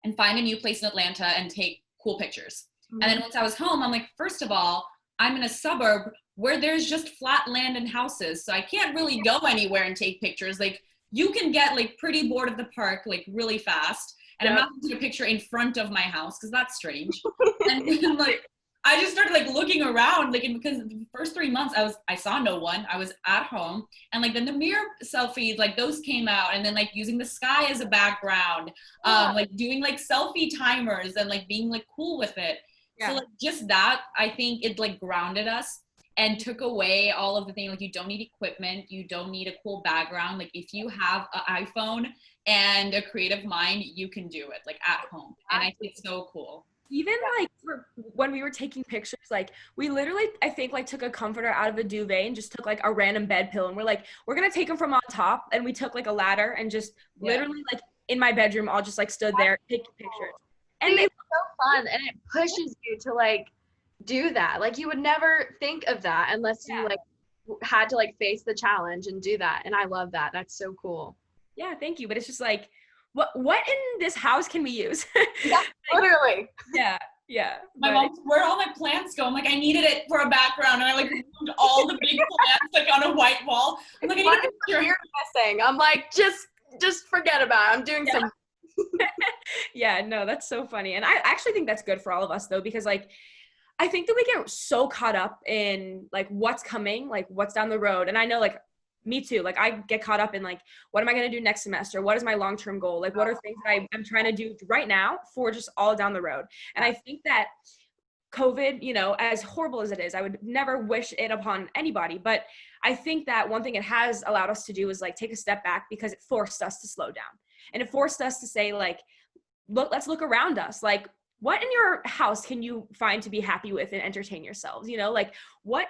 and find a new place in Atlanta and take cool pictures. Mm-hmm. And then once I was home, I'm like, first of all, I'm in a suburb where there's just flat land and houses. So I can't really go anywhere and take pictures. Like you can get like pretty bored of the park like really fast. And I'm not going to take a picture in front of my house because that's strange. And then like I just started like looking around, like because the first 3 months I saw no one. I was at home, and like then the mirror selfies, like those came out, and then like using the sky as a background, like doing like selfie timers and like being like cool with it. So like just that, I think it like grounded us and took away all of the thing. Like you don't need equipment, you don't need a cool background. Like if you have an iPhone and a creative mind, you can do it like at home, and I think it's so cool. Even like when we were taking pictures, like we literally, I think like took a comforter out of a duvet and just took like a random bed pillow, and we're like, we're going to take them from on top. And we took like a ladder and just literally like in my bedroom, all just like stood there taking pictures. And it's so fun, and it pushes you to like do that. Like you would never think of that unless you like had to like face the challenge and do that. And I love that. That's so cool. Yeah, thank you. But it's just like, what in this house can we use? Yeah, literally. Yeah. My mom's, where all my plants go? I'm like, I needed it for a background, and I like moved all the big plants like on a white wall. I'm like, I need a picture. You're missing. I'm like, just forget about it. I'm doing some. Yeah, no, that's so funny. And I actually think that's good for all of us though, because like I think that we get so caught up in like what's coming, like what's down the road. And I know like me too, like I get caught up in like, what am I going to do next semester? What is my long-term goal? Like what are things that I'm trying to do right now for just all down the road? And I think that COVID, you know, as horrible as it is, I would never wish it upon anybody. But I think that one thing it has allowed us to do is like take a step back, because it forced us to slow down. And it forced us to say like, let's look around us. Like what in your house can you find to be happy with and entertain yourselves? You know, like what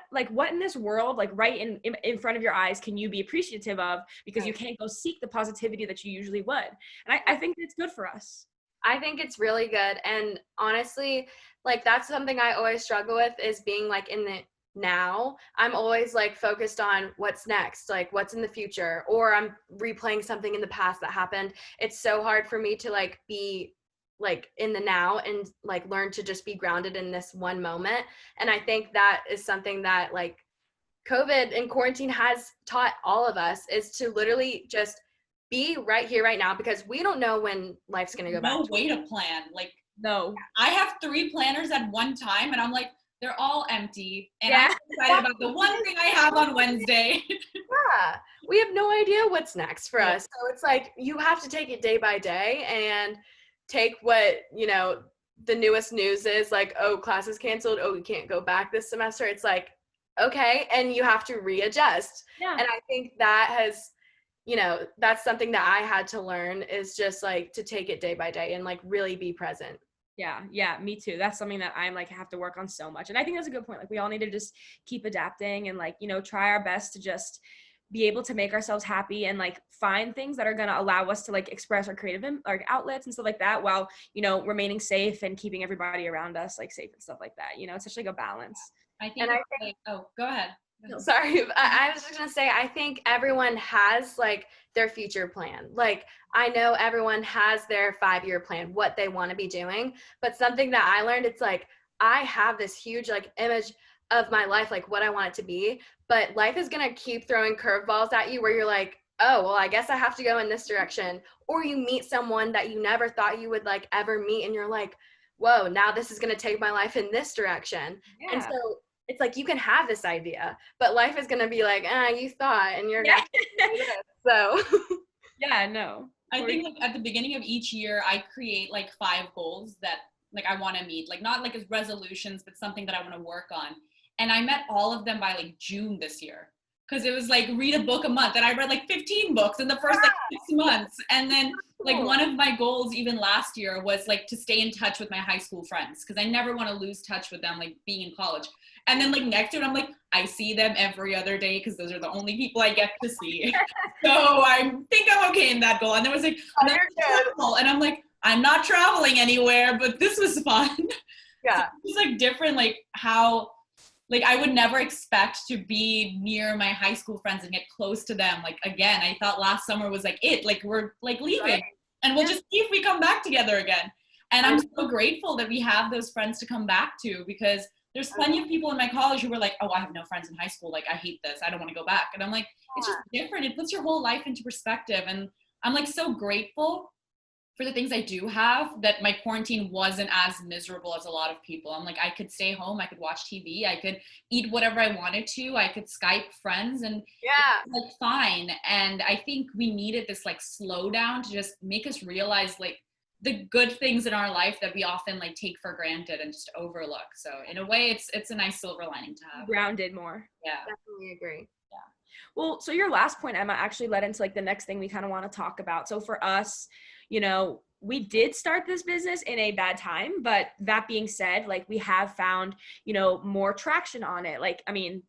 in this world, like right in front of your eyes can you be appreciative of, because you can't go seek the positivity that you usually would. And I think it's good for us. I think it's really good. And honestly, like that's something I always struggle with, is being like in the now. I'm always like focused on what's next, like what's in the future, or I'm replaying something in the past that happened. It's so hard for me to like be like in the now and like learn to just be grounded in this one moment. And I think that is something that like COVID and quarantine has taught all of us, is to literally just be right here, right now, because we don't know when life's going to go back. No way to plan. Like, No. I have 3 planners at one time, and I'm like, they're all empty. And Yeah. I'm excited about the one thing I have on Wednesday. Yeah, we have no idea what's next for us. So it's like you have to take it day by day and take what, you know, the newest news is, like, oh, class is canceled. Oh, we can't go back this semester. It's like, okay, and you have to readjust. Yeah. And I think that has, you know, that's something that I had to learn, is just like to take it day by day and like really be present. Yeah, me too. That's something that I'm like have to work on so much. And I think that's a good point. Like we all need to just keep adapting and like, you know, try our best to just be able to make ourselves happy and like find things that are going to allow us to like express our creative like outlets and stuff like that, while, you know, remaining safe and keeping everybody around us like safe and stuff like that. You know, it's such like a balance. I think, like, oh, go ahead. Sorry, I was just gonna say, I think everyone has like their future plan. Like I know everyone has their 5-year plan, what they want to be doing. But something that I learned, it's like I have this huge like image of my life, like what I want it to be. But life is gonna keep throwing curveballs at you where you're like, oh, well, I guess I have to go in this direction. Or you meet someone that you never thought you would like ever meet, and you're like, whoa, now this is gonna take my life in this direction. Yeah. And so it's like you can have this idea, but life is going to be like, you thought, and you're Yeah. going to so. Yeah, no. I think like at the beginning of each year, I create like 5 goals that like I want to meet, like not like as resolutions, but something that I want to work on. And I met all of them by like June this year, because it was like read a book a month, and I read like 15 books in the first like 6 months. And then like one of my goals even last year was like to stay in touch with my high school friends, because I never want to lose touch with them like being in college. And then like next year I'm like, I see them every other day because those are the only people I get to see. So I think I'm okay in that goal. And there was like travel, and I'm like, I'm not traveling anywhere, but this was fun. Yeah. So it's like different, like how like I would never expect to be near my high school friends and get close to them. Like again, I thought last summer was like it, like we're like leaving, and we'll just see if we come back together again. And I'm so grateful that we have those friends to come back to, because there's plenty of people in my college who were like, oh, I have no friends in high school. Like, I hate this. I don't want to go back. And I'm like, it's just different. It puts your whole life into perspective. And I'm like so grateful for the things I do have, that my quarantine wasn't as miserable as a lot of people. I'm like, I could stay home. I could watch TV. I could eat whatever I wanted to. I could Skype friends, and like fine. And I think we needed this like slowdown to just make us realize like the good things in our life that we often like take for granted and just overlook. So in a way, it's a nice silver lining to have. Grounded more. Yeah. Definitely agree. Yeah. Well, so your last point, Emma, actually led into like the next thing we kind of want to talk about. So for us, you know, we did start this business in a bad time, but that being said, like we have found, you know, more traction on it. Like, I mean,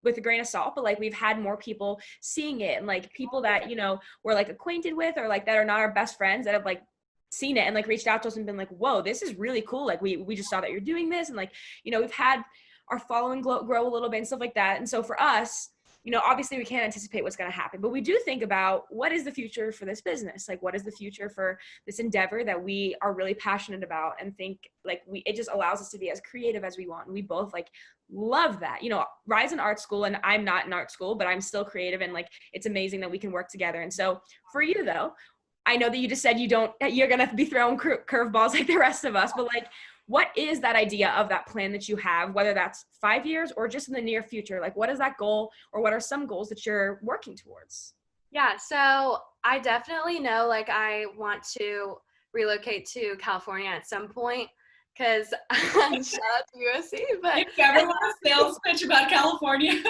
with a grain of salt, but like we've had more people seeing it, and like people that, you know, we're like acquainted with, or like that are not our best friends, that have like seen it and like reached out to us and been like, whoa, this is really cool. Like we just saw that you're doing this. And like, you know, we've had our following grow a little bit and stuff like that. And so for us, you know, obviously we can't anticipate what's going to happen, but we do think about what is the future for this business? Like, what is the future for this endeavor that we are really passionate about, and think like it just allows us to be as creative as we want. And we both like love that, you know, Rye's in art school and I'm not in art school, but I'm still creative, and like, it's amazing that we can work together. And so for you though, I know that you just said you're going to be throwing curveballs like the rest of us, but like, what is that idea of that plan that you have, whether that's 5 years or just in the near future? Like, what is that goal, or what are some goals that you're working towards? Yeah, so I definitely know like I want to relocate to California at some point, because shout out to USC. But if you ever want a sales pitch about California,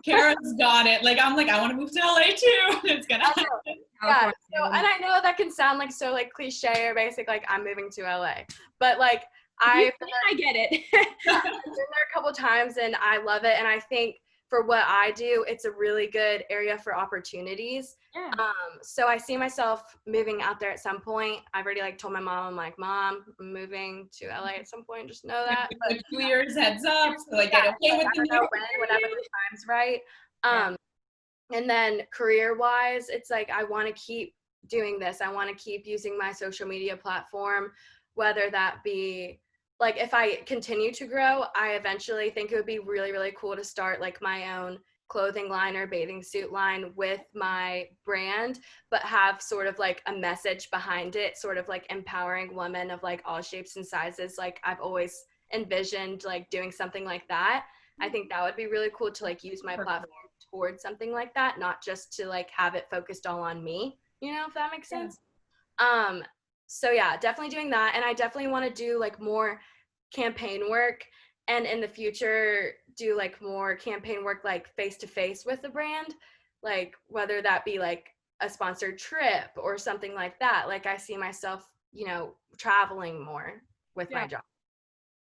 Kara's got it. Like, I'm like, I want to move to LA too. It's gonna happen. Yeah, so, and I know that can sound like so like cliche or basic, like I'm moving to LA, but like I get it. I've been there a couple times and I love it. And I think for what I do, it's a really good area for opportunities. Yeah. So I see myself moving out there at some point. I've already like told my mom, I'm like, Mom, I'm moving to LA at some point. Just know that. But 2 years heads up, so like get okay with the new. Whenever the time's right. And then career-wise, it's like I want to keep doing this. I want to keep using my social media platform whether that be like if I continue to grow, I eventually think it would be really, really cool to start like my own clothing line or bathing suit line with my brand, but have sort of like a message behind it, sort of like empowering women of like all shapes and sizes. Like I've always envisioned like doing something like that. I think that would be really cool to like use my platform towards something like that, not just to like have it focused all on me, you know, if that makes sense. So yeah, definitely doing that. And I definitely want to do like more campaign work, and in the future do like more campaign work like face to face with the brand, like whether that be like a sponsored trip or something like that. Like I see myself, you know, traveling more with my job.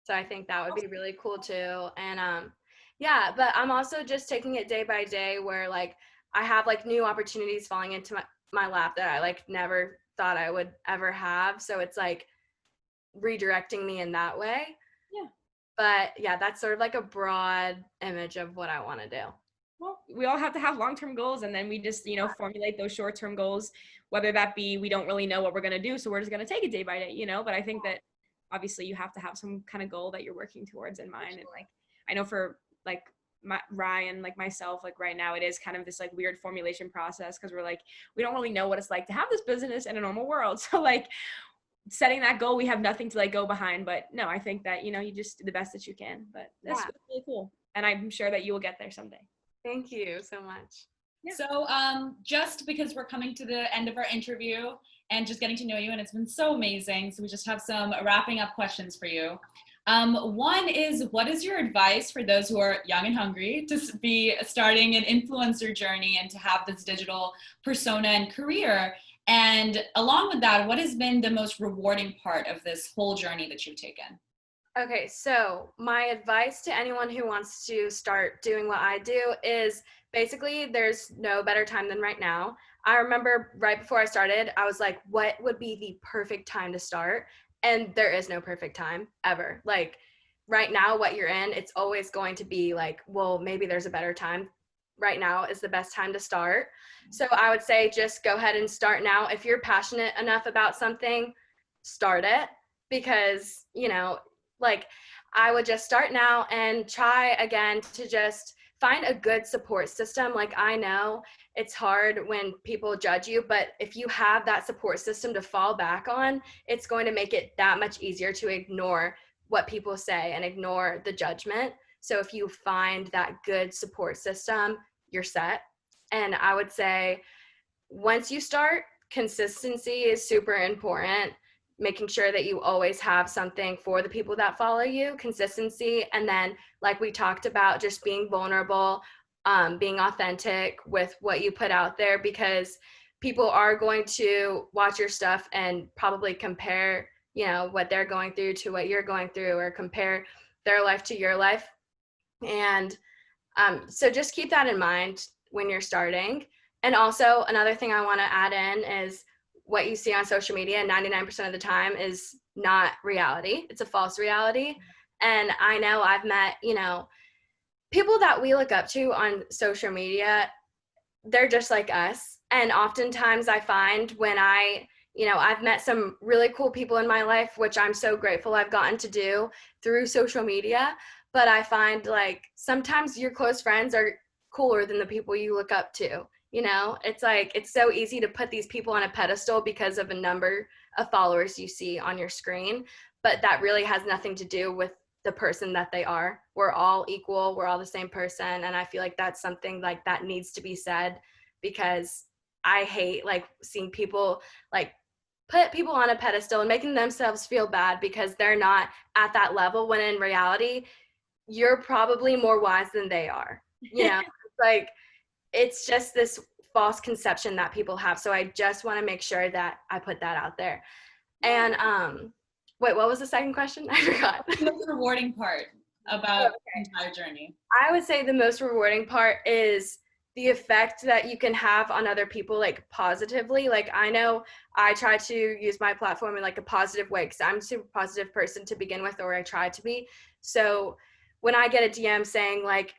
So I think that would be really cool too. And yeah, but I'm also just taking it day by day where like I have like new opportunities falling into my lap that I like never thought I would ever have. So it's like redirecting me in that way. Yeah. But yeah, that's sort of like a broad image of what I want to do. Well, we all have to have long-term goals, and then we just, you know, formulate those short-term goals, whether that be we don't really know what we're going to do, so we're just going to take it day by day, you know. But I think that obviously you have to have some kind of goal that you're working towards in mind. And like I know for like Ryan, like myself, like right now it is kind of this like weird formulation process, because we're like we don't really know what it's like to have this business in a normal world. So like setting that goal, we have nothing to like go behind. But no, I think that, you know, you just do the best that you can. But that's really cool, and I'm sure that you will get there someday. Thank you so much. Yeah. So just because we're coming to the end of our interview and just getting to know you, and it's been so amazing, so we just have some wrapping up questions for you. One is, what is your advice for those who are young and hungry to be starting an influencer journey and to have this digital persona and career? And along with that, what has been the most rewarding part of this whole journey that you've taken? Okay, so my advice to anyone who wants to start doing what I do is basically there's no better time than right now. I remember right before I started, I was like, what would be the perfect time to start? And there is no perfect time ever. Like right now, what you're in, it's always going to be like, well, maybe there's a better time. Right now is the best time to start. So I would say just go ahead and start now. If you're passionate enough about something, start it, because, you know, like I would just start now and try again to just find a good support system. Like I know it's hard when people judge you, but if you have that support system to fall back on, it's going to make it that much easier to ignore what people say and ignore the judgment. So if you find that good support system, you're set. And I would say once you start, consistency is super important. Making sure that you always have something for the people that follow you, consistency. And then like we talked about, just being vulnerable, being authentic with what you put out there, because people are going to watch your stuff and probably compare, you know, what they're going through to what you're going through, or compare their life to your life. And so just keep that in mind when you're starting. And also another thing I want to add in is what you see on social media 99% of the time is not reality. It's a false reality. And I know I've met, you know, people that we look up to on social media, they're just like us. And oftentimes I find when I've met some really cool people in my life, which I'm so grateful I've gotten to do through social media. But I find like sometimes your close friends are cooler than the people you look up to. You know, it's like, it's so easy to put these people on a pedestal because of a number of followers you see on your screen, but that really has nothing to do with the person that they are. We're all equal. We're all the same person. And I feel like that's something like that needs to be said, because I hate like seeing people like put people on a pedestal and making themselves feel bad because they're not at that level, when in reality, you're probably more wise than they are. You know, like, it's just this false conception that people have. So I just want to make sure that I put that out there. And wait, what was the second question? I forgot. The most rewarding part about the entire journey? I would say the most rewarding part is the effect that you can have on other people, like positively. Like I know I try to use my platform in like a positive way, because I'm a super positive person to begin with, or I try to be. So when I get a DM saying like,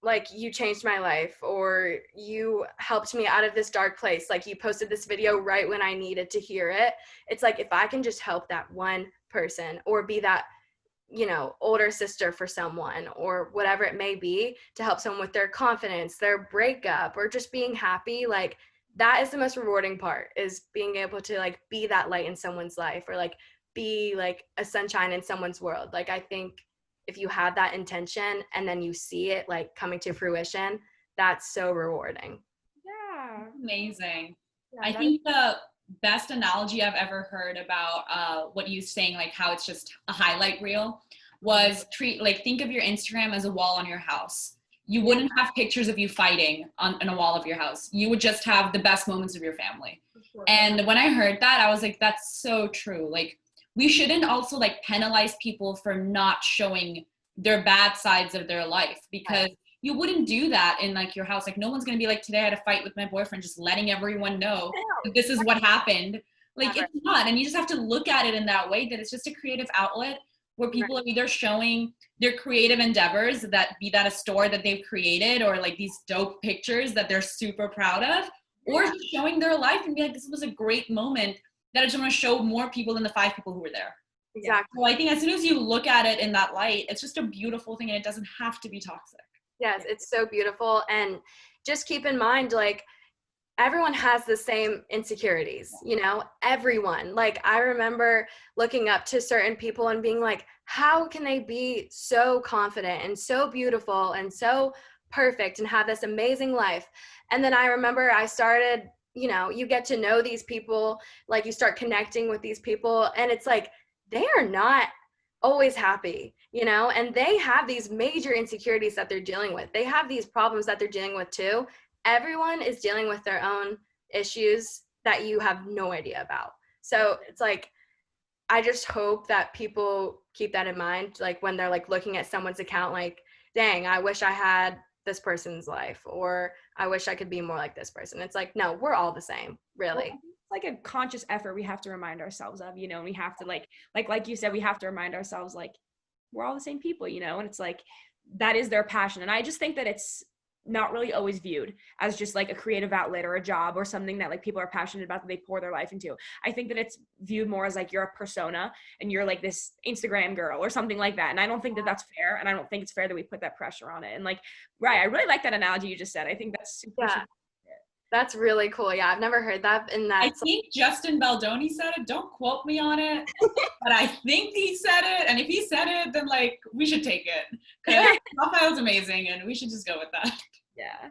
like, you changed my life, or you helped me out of this dark place. Like, you posted this video right when I needed to hear it. It's like, if I can just help that one person, or be that, you know, older sister for someone, or whatever it may be, to help someone with their confidence, their breakup, or just being happy, like, that is the most rewarding part, is being able to like be that light in someone's life, or like be like a sunshine in someone's world. Like, I think if you have that intention and then you see it like coming to fruition, that's so rewarding. Yeah. Amazing. Yeah, I think the best analogy I've ever heard about what you saying, like how it's just a highlight reel, was think of your Instagram as a wall on your house. You wouldn't have pictures of you fighting on a wall of your house. You would just have the best moments of your family. sure. And when I heard that, I was like, that's so true. Like, we shouldn't also like penalize people for not showing their bad sides of their life, because you wouldn't do that in like your house. Like, no one's going to be like, today I had a fight with my boyfriend, just letting everyone know that this is what happened. Like, it's not. And you just have to look at it in that way, that it's just a creative outlet where people are either showing their creative endeavors, that be that a store that they've created, or like these dope pictures that they're super proud of, or just showing their life and be like, this was a great moment that I just want to show more people than the 5 people who were there. Exactly. So I think as soon as you look at it in that light, it's just a beautiful thing, and it doesn't have to be toxic. Yes, it's so beautiful. And just keep in mind, like, everyone has the same insecurities, you know, everyone. Like, I remember looking up to certain people and being like, how can they be so confident and so beautiful and so perfect and have this amazing life? And then I remember I started, you know, you get to know these people, like, you start connecting with these people, and it's like, they are not always happy, you know, and they have these major insecurities that they're dealing with. They have these problems that they're dealing with too. Everyone is dealing with their own issues that you have no idea about. So it's like, I just hope that people keep that in mind, like when they're like looking at someone's account, like, dang, I wish I had this person's life, or I wish I could be more like this person. It's like, no, we're all the same, really. Well, it's like a conscious effort we have to remind ourselves of, you know, and we have to like you said, we have to remind ourselves, like, we're all the same people, you know, and it's like, that is their passion. And I just think that it's not really always viewed as just like a creative outlet or a job or something that like people are passionate about that they pour their life into. I think that it's viewed more as like, you're a persona and you're like this Instagram girl or something like that. And I don't think that that's fair. And I don't think it's fair that we put that pressure on it. And like, right, I really like that analogy you just said. I think that's super, Yeah. That's really cool. Yeah, I've never heard that. And I that's think Justin Baldoni said it. Don't quote me on it, but I think he said it. And if he said it, then like, we should take it, because Raphael's amazing, and we should just go with that. Yeah.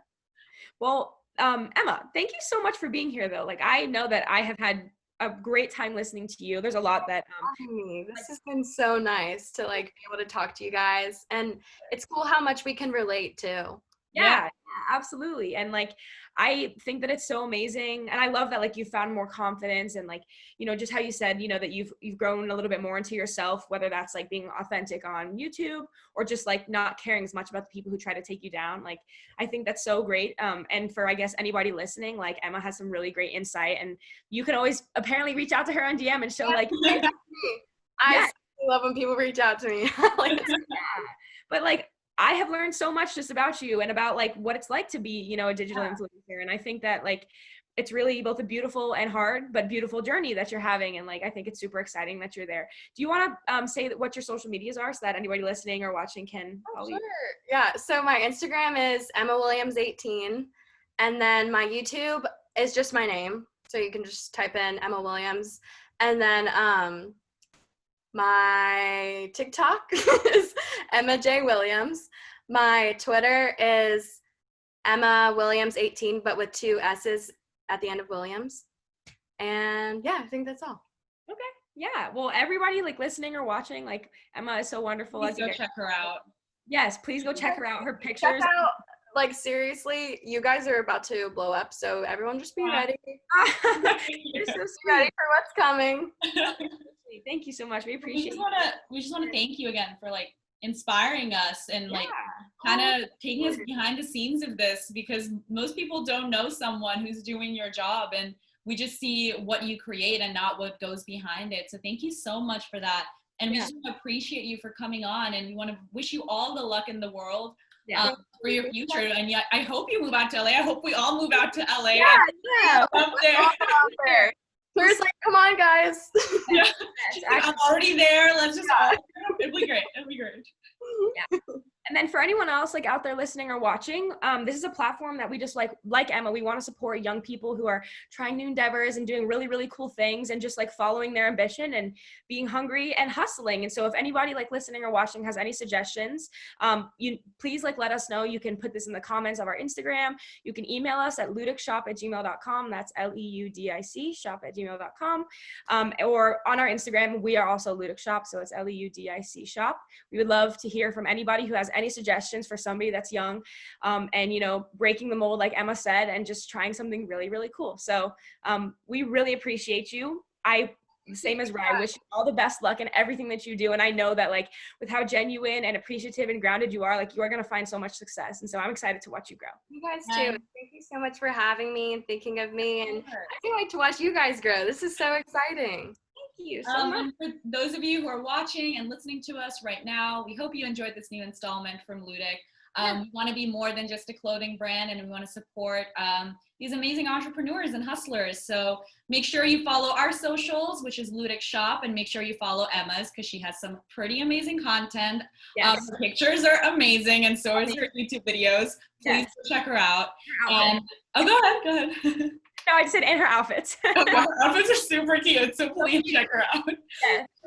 Well, Emma, thank you so much for being here though. Like, I know that I have had a great time listening to you. There's a lot that this has been so nice to like be able to talk to you guys, and it's cool how much we can relate to. yeah, absolutely. And like, I think that it's so amazing, and I love that like you found more confidence, and like, you know, just how you said, you know, that you've grown a little bit more into yourself, whether that's like being authentic on YouTube or just like not caring as much about the people who try to take you down. Like, I think that's so great. And for, I guess, anybody listening, like, Emma has some really great insight, and you can always apparently reach out to her on DM and show like, I love when people reach out to me. Like, but like, I have learned so much just about you and about like what it's like to be, you know, a digital influencer. And I think that like, it's really both a beautiful and hard, but beautiful journey that you're having. And like, I think it's super exciting that you're there. Do you want to say what your social medias are so that anybody listening or watching can follow you? Yeah. So my Instagram is EmmaWilliams18. And then my YouTube is just my name. So you can just type in Emma Williams. And then my TikTok is Emma J. Williams. My Twitter is Emma Williams18, but with 2 S's at the end of Williams. And yeah, I think that's all. Okay. Yeah. Well, everybody like listening or watching, like, Emma is so wonderful. Please go check her out. Yes, please go check her out. Her pictures. Check out, like, seriously, you guys are about to blow up, so everyone just be ready. You're so ready for what's coming. Thank you so much. We appreciate it. We just want to thank you again for like inspiring us and like kind of taking us behind the scenes of this, because most people don't know someone who's doing your job, and we just see what you create and not what goes behind it. So thank you so much for that. And we just want to appreciate you for coming on, and we want to wish you all the luck in the world for your future. And yet, I hope you move out to LA. I hope we all move out to LA. Yeah. Up there. Claire's like, come on, guys. Yeah. She's like, I'm already there. Let's just all. It'll be great. It'll be great. Yeah. And then for anyone else like out there listening or watching, this is a platform that we just like Emma, we want to support young people who are trying new endeavors and doing really, really cool things and just like following their ambition and being hungry and hustling. And so if anybody like listening or watching has any suggestions, you please like let us know. You can put this in the comments of our Instagram. You can email us at leudicshop@gmail.com. That's LEUDIC shop@gmail.com. Or on our Instagram, we are also Leudic Shop. So it's LEUDIC shop. We would love to hear from anybody who has any suggestions for somebody that's young and, you know, breaking the mold, like Emma said, and just trying something really, really cool. So we really appreciate you. Same as Rye, wish you all the best luck in everything that you do. And I know that like with how genuine and appreciative and grounded you are, like you are going to find so much success. And so I'm excited to watch you grow. You guys too. Thank you so much for having me and thinking of me. And I can't wait to watch you guys grow. This is so exciting. Thank you so much. And for those of you who are watching and listening to us right now, we hope you enjoyed this new installment from Leudic. We want to be more than just a clothing brand, and we want to support these amazing entrepreneurs and hustlers. So make sure you follow our socials, which is Leudic Shop, and make sure you follow Emma's because she has some pretty amazing content. Yes. Her pictures are amazing, and so is her YouTube videos. Please check her out. And go ahead. No, I just said in her outfits. Her outfits are super cute, so please check her out.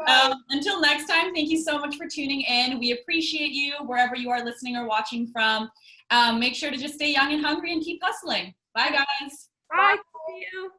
Yeah. Until next time, thank you so much for tuning in. We appreciate you wherever you are listening or watching from. Make sure to just stay young and hungry and keep hustling. Bye, guys. Bye. See you.